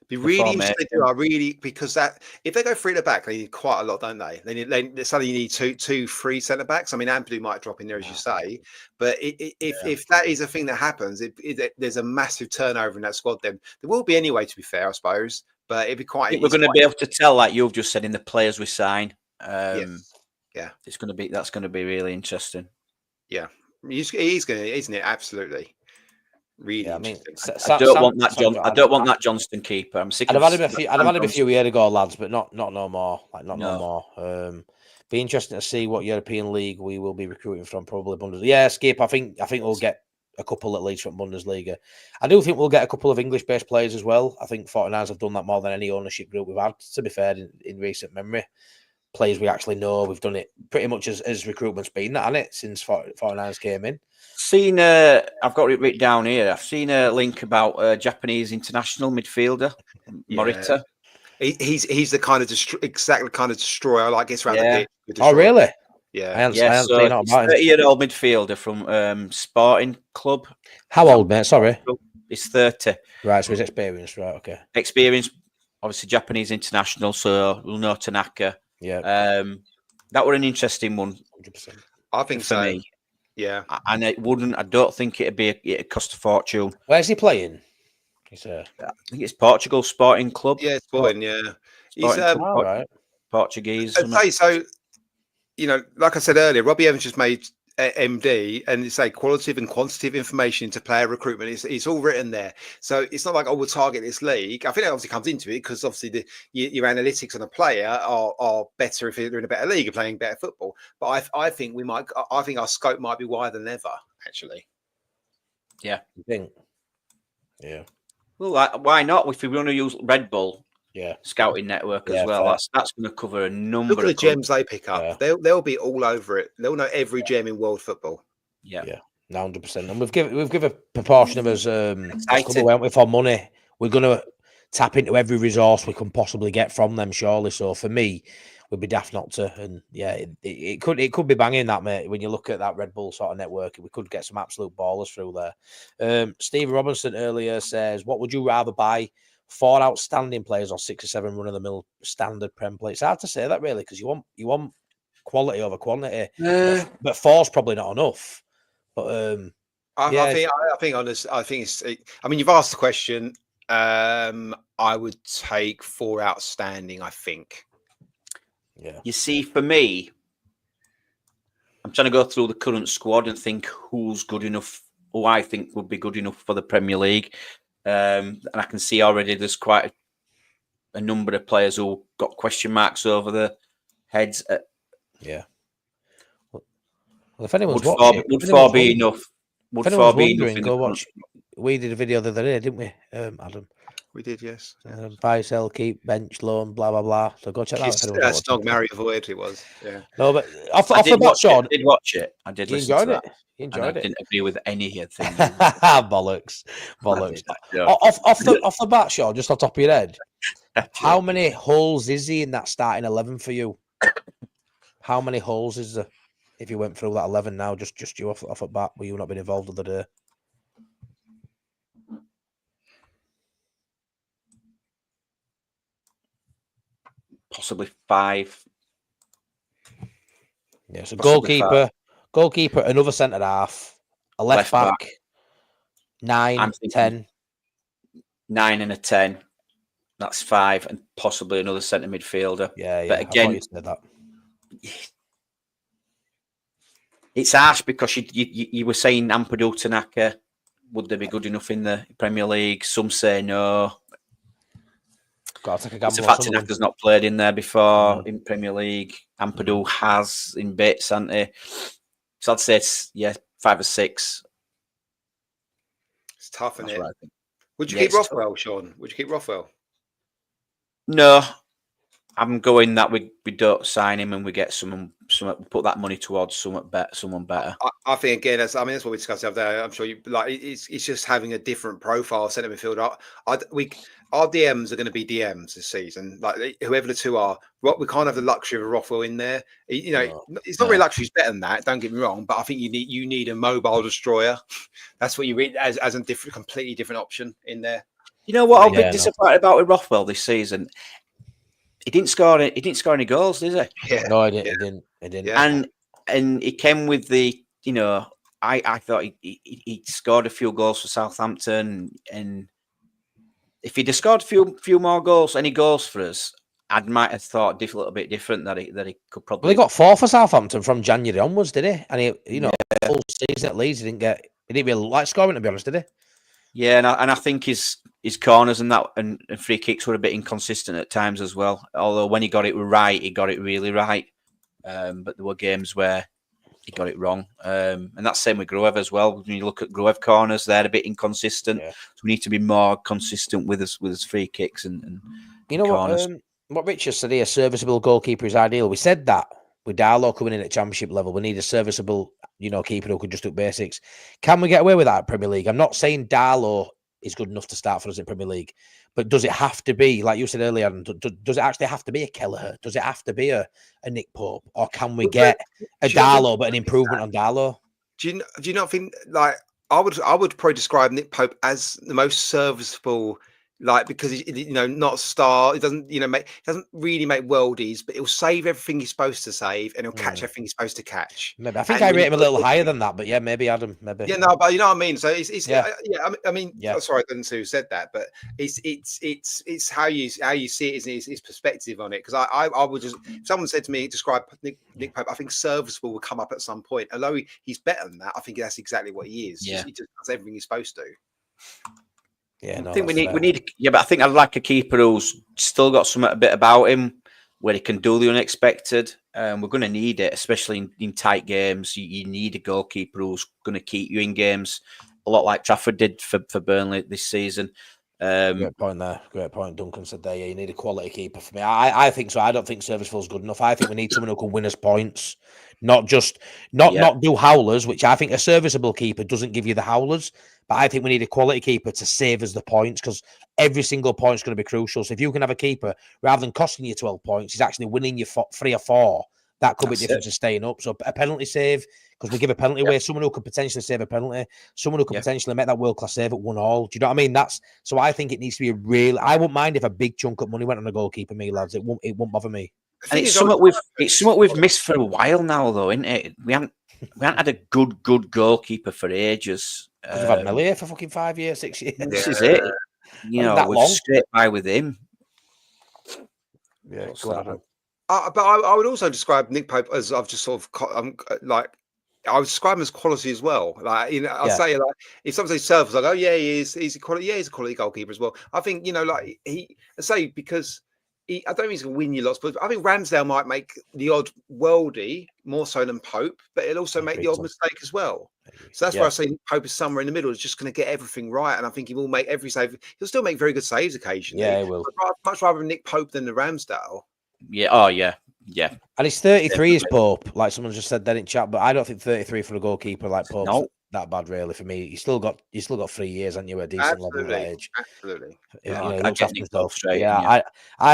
Be really interesting to do. Because that if they go 3 at the back, they need quite a lot, don't they? They suddenly need 2, 3 centre backs. I mean, Ampadu might drop in there, as you say, but if that is a thing that happens, there's a massive turnover in that squad. Then there will be anyway. To be fair, I suppose, but it'd be quite. We're going to be able to tell, like you've just said, in the players we sign. Yes. Yeah, that's going to be really interesting. Yeah, he's going to, isn't it? Absolutely. Really, I mean, I don't want that Johnston keeper. I'm sick. I'd have had him a few years ago, lads, but not no more. No more. Be interesting to see what European league we will be recruiting from. Probably Bundesliga. Yeah, Skip. I think we'll get a couple at least from Bundesliga. I do think we'll get a couple of English-based players as well. I think 49ers have done that more than any ownership group we've had. To be fair, in recent memory, players we actually know. We've done it pretty much as recruitment's been that, hasn't it, since 49ers came in. Seen, I've got it written down here. I've seen a link about a Japanese international midfielder, Morita. He's the kind of exactly kind of destroyer like gets around the pitch. Oh, really? Yeah. I haven't seen that about him. 30-year-old midfielder from Sporting Club. How old, mate? Sorry. He's 30. Right, so he's experienced, right? Okay. Experienced, obviously Japanese international, so we'll know Tanaka. Yeah. That were an interesting one. 100%. I think for me. Yeah, and it wouldn't. I don't think it'd cost a fortune. Where's he playing? I think it's Portugal Sporting Club. Yeah, Sporting. Yeah, Sporting he's Club, right. Portuguese. So, like I said earlier, Robbie Evans just made MD, and it's qualitative and quantitative information into player recruitment. It's all written there, so it's not like we'll target this league. I think it obviously comes into it because obviously your analytics on a player are better if they're in a better league and playing better football. But I think I think our scope might be wider than ever. Actually, yeah, you think? Yeah. Well, why not? If we want to use Red Bull. Yeah, scouting network as well. Fair. That's going to cover a number. Look at the gems they pick up. Yeah. They'll be all over it. They'll know every gem in world football. Yeah, 100%. And we've given a proportion of us for money. We're going to tap into every resource we can possibly get from them. Surely, so for me, we'd be daft not to. And yeah, it could be banging that, mate. When you look at that Red Bull sort of network, we could get some absolute ballers through there. Steve Robinson earlier says, "What would you rather buy? 4 outstanding players or 6 or 7 run-of-the-mill standard Prem players?" It's hard to say that really because you want quality over quantity. But 4's probably not enough. But I think it's. I mean, you've asked the question. I would take 4 outstanding. I think. Yeah. You see, for me, I'm trying to go through the current squad and think who's good enough, who I think would be good enough for the Premier League. And I can see already there's quite a number of players who got question marks over the heads. Yeah. Well, if anyone's would watching, would 4 be enough? Would 4 be enough? Go watch. We did a video the other day, didn't we, Adam? We did, yes. Buy, sell, keep, bench, loan, blah blah blah. So go check that out. Snog, marry, avoid. It was, yeah. No, but off the bat, Sean. I did watch it. I did. You listen enjoyed to it. That. You enjoyed I it. didn't agree with any thing. Bollocks. Off the bat, Sean. Just on top of your head. How many holes is he in that starting 11 for you? How many holes is there? If you went through that 11 now, just you off the bat, will you not been involved the other day? Possibly 5. Yeah, so goalkeeper, another centre half, a left back, 9, 10. 9 and a 10. That's 5, and possibly another centre midfielder. Yeah. But again, I thought you said that. It's harsh because you were saying Ampadu Tanaka, would they be good enough in the Premier League? Some say no. Got to take a gamble. It's the fact Tanaka's not played in there before in Premier League. Ampadu has in bits, hasn't he? So I'd say it's 5 or 6. It's tough, isn't it? Right. Would you keep Rothwell, Sean? Would you keep Rothwell? No, I'm going that we don't sign him and we get someone put that money towards someone better. I think again, that's what we discussed the other day. I'm sure you like. It's just having a different profile centre midfielder. Our DMs are going to be DMs this season. Like whoever the two are, we can't have the luxury of a Rothwell in there. It's not really luxury. It's better than that. Don't get me wrong, but I think you need a mobile destroyer. That's what you read as a completely different option in there. You know what? I'm a bit disappointed about with Rothwell this season. He didn't score any goals, did he? Yeah. No, he didn't. Yeah. And he came with the, I thought he scored a few goals for Southampton, and if he'd have scored a few more goals, any goals for us, I might have thought a little bit different that he could probably. Well, he got 4 for Southampton from January onwards, did he? And he, full season at Leeds, he didn't really like scoring, to be honest, did he? Yeah, and I think his corners and free kicks were a bit inconsistent at times as well. Although when he got it right, he got it really right. But there were games where he got it wrong. And that's the same with Gruev as well. When you look at Gruev corners, they're a bit inconsistent. Yeah. So we need to be more consistent with his free kicks and corners. What Richard said here, serviceable goalkeeper is ideal. We said that with Darlow coming in at championship level, we need a serviceable, keeper who can just do basics. Can we get away with that at Premier League? I'm not saying Darlow is good enough to start for us in Premier League, but does it have to be, like you said earlier, does it actually have to be a Kelleher? Does it have to be a Nick Pope? Or can we get a Darlow, but an improvement on Darlow? Do you not think, like, I would probably describe Nick Pope as the most serviceable, like, because he's not a star. He doesn't doesn't really make worldies, but he'll save everything he's supposed to save, and he'll catch everything he's supposed to catch. Maybe I think I rate him a little higher than that, but yeah, maybe Adam, maybe. Yeah, no, but you know what I mean. So it's I mean, yeah. Sorry, I didn't say who said that, but it's how you see it, is his perspective on it. Because I would just, if someone said to me, describe Nick Pope, I think serviceable will come up at some point. Although he's better than that, I think that's exactly what he is. Yeah. He just does everything he's supposed to. Yeah, no, I think we need. Yeah, but I think I'd like a keeper who's still got a bit about him where he can do the unexpected. We're going to need it, especially in tight games. You need a goalkeeper who's going to keep you in games, a lot like Trafford did for Burnley this season. Great point there. Great point. Duncan said there. Yeah, you need a quality keeper for me. I think so. I don't think Serviceful's good enough. I think we need someone who can win us points, not do howlers, which I think a serviceable keeper doesn't give you the howlers. But I think we need a quality keeper to save us the points, because every single point is going to be crucial. So if you can have a keeper, rather than costing you 12 points, he's actually winning you 3 or 4. That could be different to staying up. So a penalty save, because we give a penalty away, someone who could potentially save a penalty, someone who could potentially make that world-class save at 1-1. Do you know what I mean? So I think it needs to be a real. I wouldn't mind if a big chunk of money went on a goalkeeper, me lads. It won't bother me. And it's something we've missed for a while now, though, isn't it? We haven't had a good goalkeeper for ages. Because we've had Melly here for fucking 5 years, 6 years. This is it. You know, that we've long. scraped by with him. Yeah, but I would also describe Nick Pope as I've just sort of like I would describe him as quality as well. Like, you know, I'll say, like, if someone says Self, like, oh yeah, he's a quality, he's a quality goalkeeper as well. I think, you know, like I say, because I don't think he's going to win you lots, but I think Ramsdale might make the odd worldie more so than Pope, but it'll also make the odd mistake as well. So that's why I say Pope is somewhere in the middle. It's just going to get everything right, and I think he will make every save. He'll still make very good saves occasionally. Yeah, he will. I'd much rather Nick Pope than the Ramsdale. Yeah. Oh, yeah. Yeah. And he's 33 is Pope, like someone just said that in chat, but I don't think 33 for a goalkeeper like Pope's that bad, really, for me. You still got 3 years, and you're a decent level of age. Absolutely. Yeah, you know, looks after himself. Straight, I'd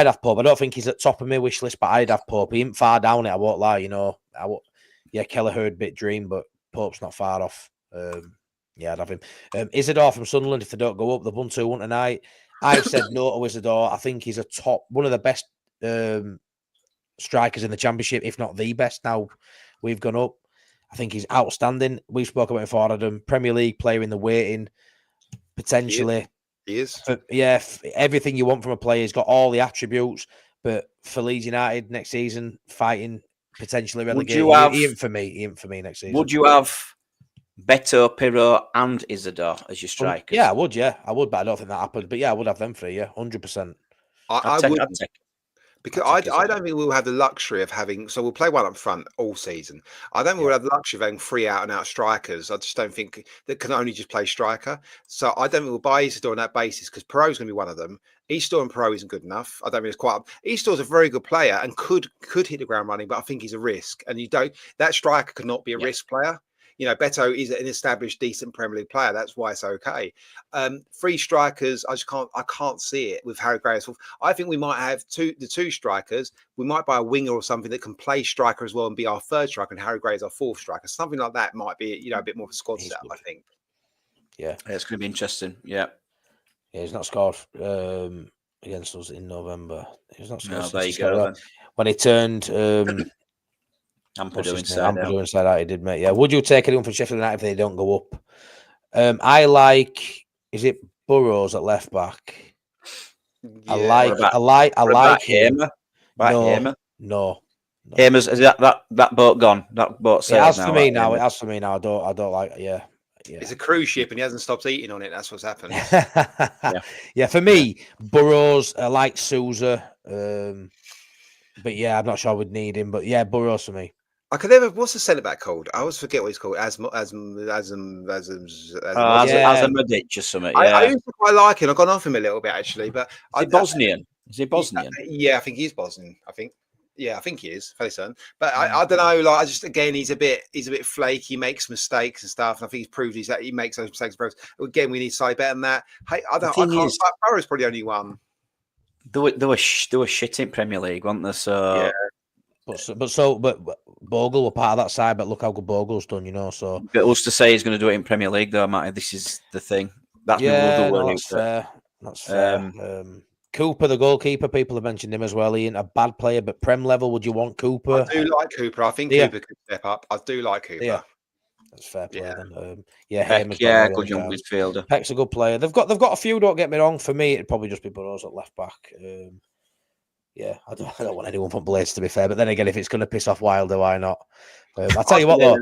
have Pope. I don't think he's at top of my wish list, but I'd have Pope. He ain't far down it, I won't lie, you know. Kelleher bit dream, but Pope's not far off. I'd have him. Isidore from Sunderland, if they don't go up, they've won 2-1 tonight. I've said no to Isidore. I think he's one of the best strikers in the Championship, if not the best. Now we've gone up. I think he's outstanding. We've spoken about him before. Adam, Premier League player in the waiting, potentially. He is. Everything you want from a player. He's got all the attributes. But for Leeds United next season, fighting potentially relegation. He ain't for me next season. Would you have Beto, Pirro, and Isidore as your strikers? Yeah, I would. But I don't think that happened. But yeah, I would have them 3. Yeah, 100%. I would. Because I don't think we'll have the luxury of having. So we'll play one up front all season. I don't think we'll have the luxury of having 3 out-and-out strikers. I just don't think that can only just play striker. So I don't think we'll buy Isidore on that basis because Perot's going to be one of them. Isidore and Perot isn't good enough. I don't think it's quite. Isidore's a very good player and could hit the ground running, but I think he's a risk. And that striker could not be a risk player. You know, Beto is an established, decent Premier League player. That's why it's okay. 3 strikers, I can't see it with Harry Gray. I think we might have the 2 strikers. We might buy a winger or something that can play striker as well and be our 3rd striker, and Harry Gray is our 4th striker. Something like that might be, you know, a bit more of a squad setup, I think. Yeah, it's going to be interesting. Yeah, he's not scored against us in November. He's not scored. No, there you go. When he turned. Ampadu inside out, he did, mate. Yeah. Would you take anyone from Sheffield United if they don't go up? I like. Is it Burrows at left back? Yeah, I like him. No. Hamer's, is that boat gone? That boat sailed. It has for me now. It has for me now. I don't like. Yeah. It's a cruise ship and he hasn't stopped eating on it. That's what's happened. Yeah. For me, Burrows. I like Sousa. But yeah, I'm not sure I would need him. But yeah, Burrows for me. I could never. What's the centre back called? I always forget what he's called. Azamadic or something. I used to quite like him. I've gone off him a little bit actually, but is he Bosnian? Is he Bosnian? Yeah, I think he's Bosnian. I think he is fairly certain. But I don't know. Like, he's a bit flaky. He makes mistakes and stuff. And I think he's proved he makes those mistakes. Again, we need slightly better than that. Hey, I can't. Barrow's probably only one. They were shit in Premier League, weren't they? So yeah. But Bogle were part of that side, but look how good Bogle's done, you know. So but us to say he's going to do it in Premier League, though, Matty. This is the thing. That's fair. That's fair. Cooper, the goalkeeper, people have mentioned him as well. He ain't a bad player, but Prem level, would you want Cooper? I do like Cooper. I think Cooper could step up. I do like Cooper. Yeah. That's fair play then. Peck, good young midfielder. Peck's a good player. They've got a few. Don't get me wrong. For me, it'd probably just be Burrows at left back. I don't want anyone from Blades, to be fair. But then again, if it's going to piss off Wilder, why not? I'll tell you what, though.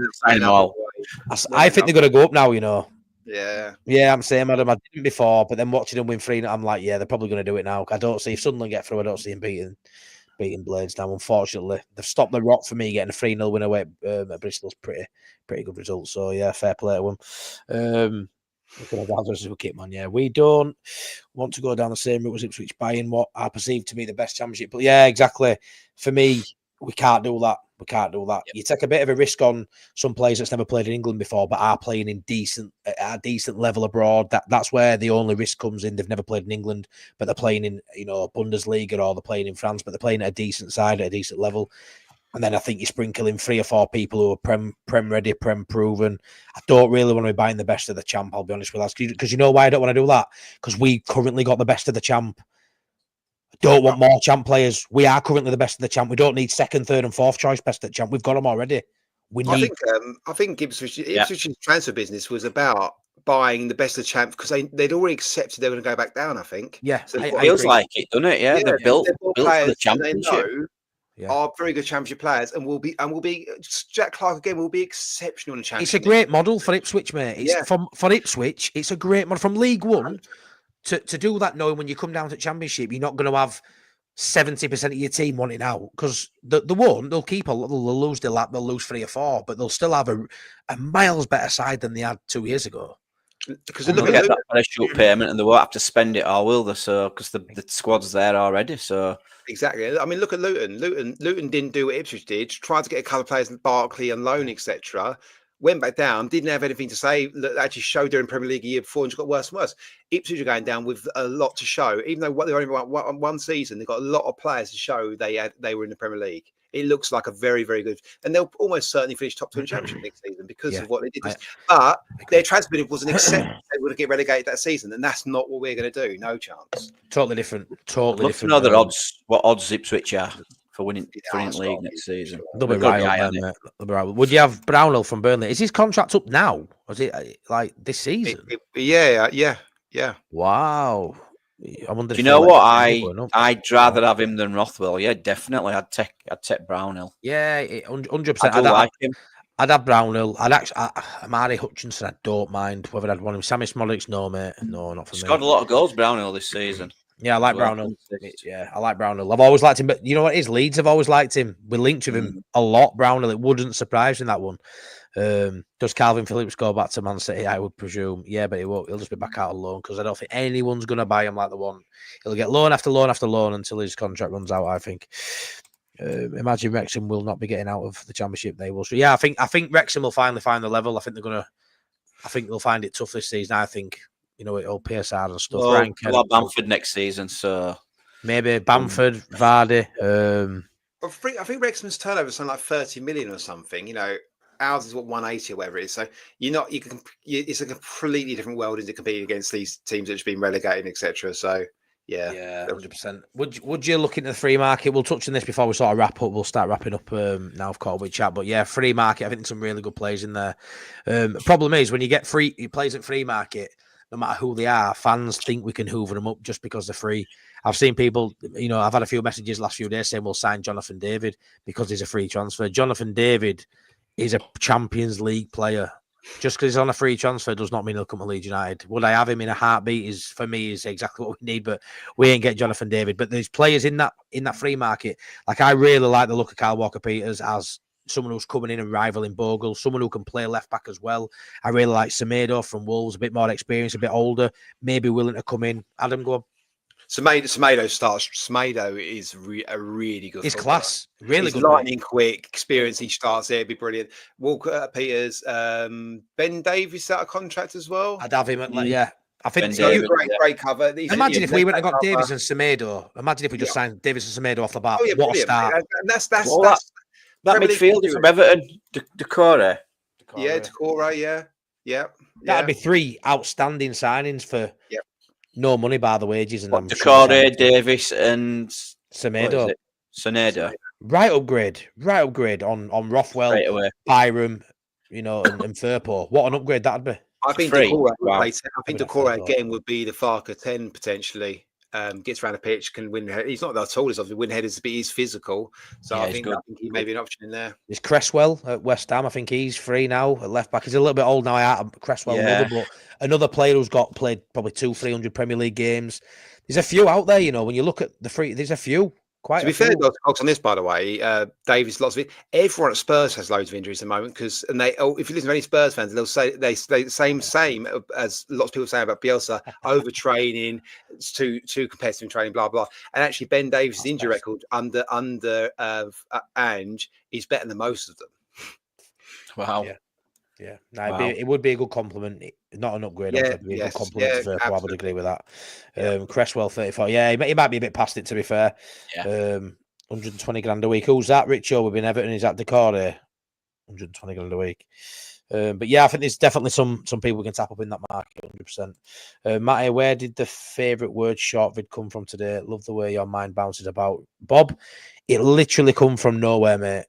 I think they're going to go up now. You know. Yeah. I'm saying, Adam. I didn't before, but then watching them win 3, I'm like, yeah, they're probably going to do it now. I don't see if Sunderland get through. I don't see him beating Blades now. Unfortunately, they've stopped the Rock for me getting a 3-0 win away at Bristol's pretty good result. So yeah, fair play to them. We don't want to go down the same route as Ipswich, buying what I perceive to be the best Championship. But yeah, exactly. For me, we can't do that. Yep. You take a bit of a risk on some players that's never played in England before, but are playing in at a decent level abroad. That's where the only risk comes in. They've never played in England, but they're playing in, Bundesliga, or they're playing in France, but they're playing at a decent side, at a decent level. And then I think you sprinkle in 3 or 4 people who are Prem ready, Prem proven. I don't really want to be buying the best of the champ, I'll be honest with us. Because you know why I don't want to do that? Because we currently got the best of the champ. I don't want more champ players. We are currently the best of the champ. We don't need second, third, and fourth choice best at champ. We've got them already. I think Ipswich's transfer business was about buying the best of the champ because they'd already accepted they were going to go back down. I think. Yeah, so it feels like it, doesn't it? Yeah, they're built for the championship. Are very good championship players, and will be Jack Clark again will be exceptional in the championship. It's a great model for Ipswich, mate. For Ipswich, it's a great model from League One to do that. Knowing when you come down to Championship, you're not going to have 70% of your team wanting out because they'll keep they'll lose their lap, they'll lose 3 or 4, but they'll still have a miles better side than they had 2 years ago. Because they'll get that parachute payment and they won't have to spend it all, will they? So because the squad's there already. So exactly. I mean, look at Luton. Luton didn't do what Ipswich did. Tried to get a couple of players, Barkley on loan, etc. Went back down. Didn't have anything to say. That actually showed during Premier League a year before and just got worse and worse. Ipswich are going down with a lot to show. Even though they only won one season, they've got a lot of players to show they were in the Premier League. It looks like a very, very good, and they'll almost certainly finish top 2 in the Championship next season because of what they did. But their transfer bid wasn't accepted. They would get relegated that season, and that's not what we're going to do. No chance. Totally different. Totally different. I'd love to know what odds Ipswich are for winning league next season. They'll be right. Would you have Brownhill from Burnley? Is his contract up now? Or is it like this season? Yeah. Wow. I wonder. Do you know what? I'd rather have him than Rothwell. Yeah, definitely. I'd take Brownhill. Yeah, 100%. I do like him. I'd have Brownhill. Amari Hutchinson, I don't mind whether I'd want him. Sammy Smollick's no, mate. No, not for me. Scored a lot of goals, Brownhill, this season. Yeah, I like Brownhill. Yeah, I like Brownhill. I've always liked him, but you know what it is? Leeds have always liked him. We linked with him a lot, Brownhill. It wouldn't surprise me in that one. Does Calvin Phillips go back to Man City? I would presume. Yeah, but he won't. He'll just be back out on loan because I don't think anyone's going to buy him like the one. He'll get loan after loan after loan until his contract runs out, I think. Imagine Wrexham will not be getting out of the Championship. They will. So yeah, I think Wrexham will finally find the level. I think they'll find it tough this season. I think, it'll PSR and stuff. Well, we'll have Bamford next season, so maybe Bamford, Vardy. I think Wrexham's turnover is something like 30 million or something. Ours is 180 or whatever it is. So it's a completely different world as it competing against these teams that have been relegated, etc. So yeah, 100%. Would you look into the free market? We'll touch on this before we sort of wrap up. We'll start wrapping up now. I've caught with chat, but yeah, free market. I think there's some really good players in there. Problem is when you get free players at free market, no matter who they are, fans think we can hoover them up just because they're free. I've seen people, I've had a few messages last few days saying we'll sign Jonathan David because he's a free transfer. Jonathan David is a Champions League player. Just because he's on a free transfer does not mean he'll come to Leeds United. Would I have him in a heartbeat? For me is exactly what we need, but we ain't get Jonathan David. But there's players in that free market. Like I really like the look of Kyle Walker-Peters as someone who's coming in and rivaling Bogle, someone who can play left back as well. I really like Semedo from Wolves, a bit more experienced, a bit older, maybe willing to come in. Adam, go on. Semedo is a really good. He's class, really he's good. Lightning quick, experience. He starts there, it'd be brilliant. Walker Peters, Ben Davies out of contract as well. I'd have him at I think it's great cover. Imagine if we went and got Davies and Semedo. Imagine if we just signed Davies and Semedo off the bat. What a start! And that's that midfielder from Everton, Decore. Yeah, Decore. Yeah. That'd be 3 outstanding signings for. Yep. No money by the wages, and Decore, Davis, and Semedo. Right upgrade on Rothwell, Byram, and Firpo. What an upgrade that'd be. I think Decore again would be the Farker 10 potentially. Gets around the pitch, can win. He's not that tallest, obviously. Win headers, but he's physical. So I think he may be an option in there. There's Cresswell at West Ham. I think he's free now at left back. He's a little bit old now. Cresswell, but another player who's played probably 200-300 Premier League games. There's a few out there, when you look at the free. There's a few. To be fair, on this, by the way, Davies, lots of it. Everyone at Spurs has loads of injuries at the moment because, if you listen to any Spurs fans, they'll say the same as lots of people say about Bielsa, overtraining, it's too competitive in training, blah blah. And actually, Ben Davies' injury record under Ange is better than most of them. Wow. Yeah. No, it would be a good compliment. Not an upgrade. It'd be a good compliment to Firpo. I would agree with that. Cresswell, 34. Yeah, he might be a bit past it, to be fair. Yeah. 120 grand a week. Who's that? Richo, we've been Everton. Is that Decore? 120 grand a week. But yeah, I think there's definitely some people we can tap up in that market, 100%. Matty, where did the favourite word short vid come from today? Love the way your mind bounces about. Bob, it literally come from nowhere, mate.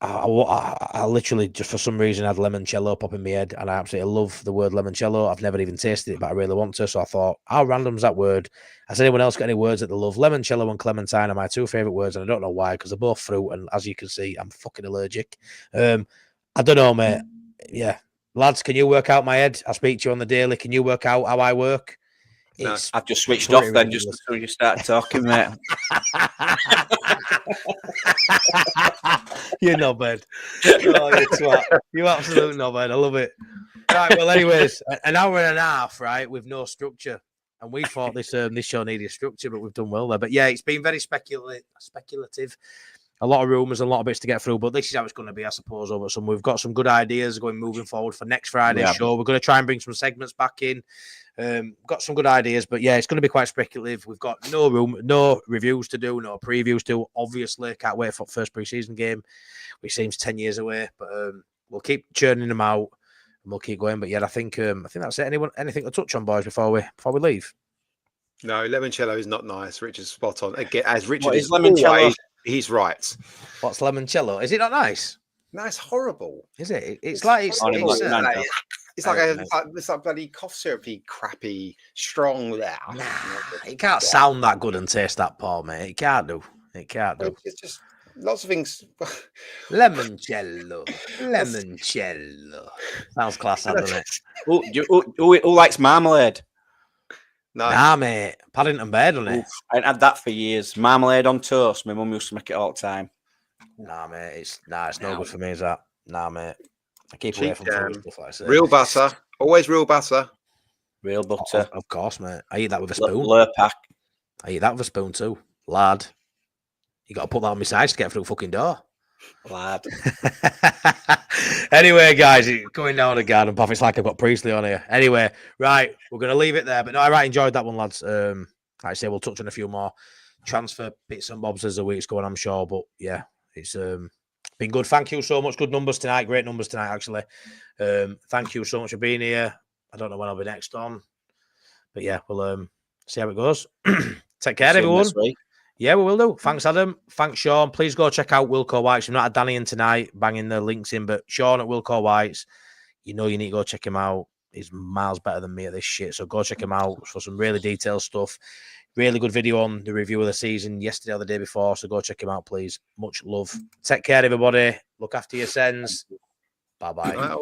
I literally just for some reason had limoncello pop in my head, and I absolutely love the word limoncello. I've never even tasted it, but I really want to. So I thought, how random's that word? Has anyone else got any words that they love? Limoncello and clementine are my two favourite words, and I don't know why, because they're both fruit, and as you can see, I'm fucking allergic. I don't know, mate. Yeah, lads, can you work out my head? I speak to you on the daily. Can you work out how I work? No. I've just switched off then, just as you start talking, mate. You're knobhead. Oh, you twat. You absolute knobhead. I love it. Right, well, anyways, an hour and a half, right, with no structure. And we thought this show needed structure, but we've done well there. But yeah, it's been very speculative. A lot of rumours and a lot of bits to get through, but this is how it's going to be, I suppose, over some. We've got some good ideas moving forward for next Friday's show. We're going to try and bring some segments back in. Got some good ideas, but yeah, it's going to be quite speculative. We've got no reviews to do, no previews to. Obviously, can't wait for the first pre-season game, which seems 10 years away. But we'll keep churning them out and we'll keep going. But yeah, I think that's it. Anything to touch on, boys, before we leave? No, limoncello is not nice. Richard's spot on. Again, as Richard is is limoncello? always, he's right. What's limoncello? Is it not nice? No, it's horrible. Is it? It's like it's like bloody cough syrupy, crappy, strong there. Nah, it can't sound that good and taste that poor, mate. It can't do. It's just lots of things. Limoncello. Sounds class, doesn't it? Who likes marmalade? No. Nah, mate. Paddington Bear, doesn't it? I ain't had that for years. Marmalade on toast. My mum used to make it all the time. Nah, mate. It's no good for me, is that? Nah, mate. I keep away from stuff like that. Real butter. Always real butter. Real butter. Of course, mate. I eat that with a spoon. Lurpak. I eat that with a spoon too. Lad. You got to put that on my sides to get through the fucking door. Lad. Anyway, guys, it's going down the garden path. It's like I've got Priestley on here. Anyway, right, we're going to leave it there. But no, I enjoyed that one, lads. Like I say, we'll touch on a few more transfer bits and bobs as the week's going, I'm sure. But yeah, it's been good. Thank you so much. Good numbers tonight. Great numbers tonight, actually. Thank you so much for being here. I don't know when I'll be next on. But yeah, we'll see how it goes. Take care, everyone. Yeah, we will do. Thanks, Adam. Thanks, Sean. Please go check out Wilco White's. We've not had Danny in tonight, banging the links in, but Sean at Wilco White's, you need to go check him out. He's miles better than me at this shit. So go check him out for some really detailed stuff. Really good video on the review of the season yesterday or the day before. So go check him out, please. Much love. Take care, everybody. Look after your sends. Bye-bye.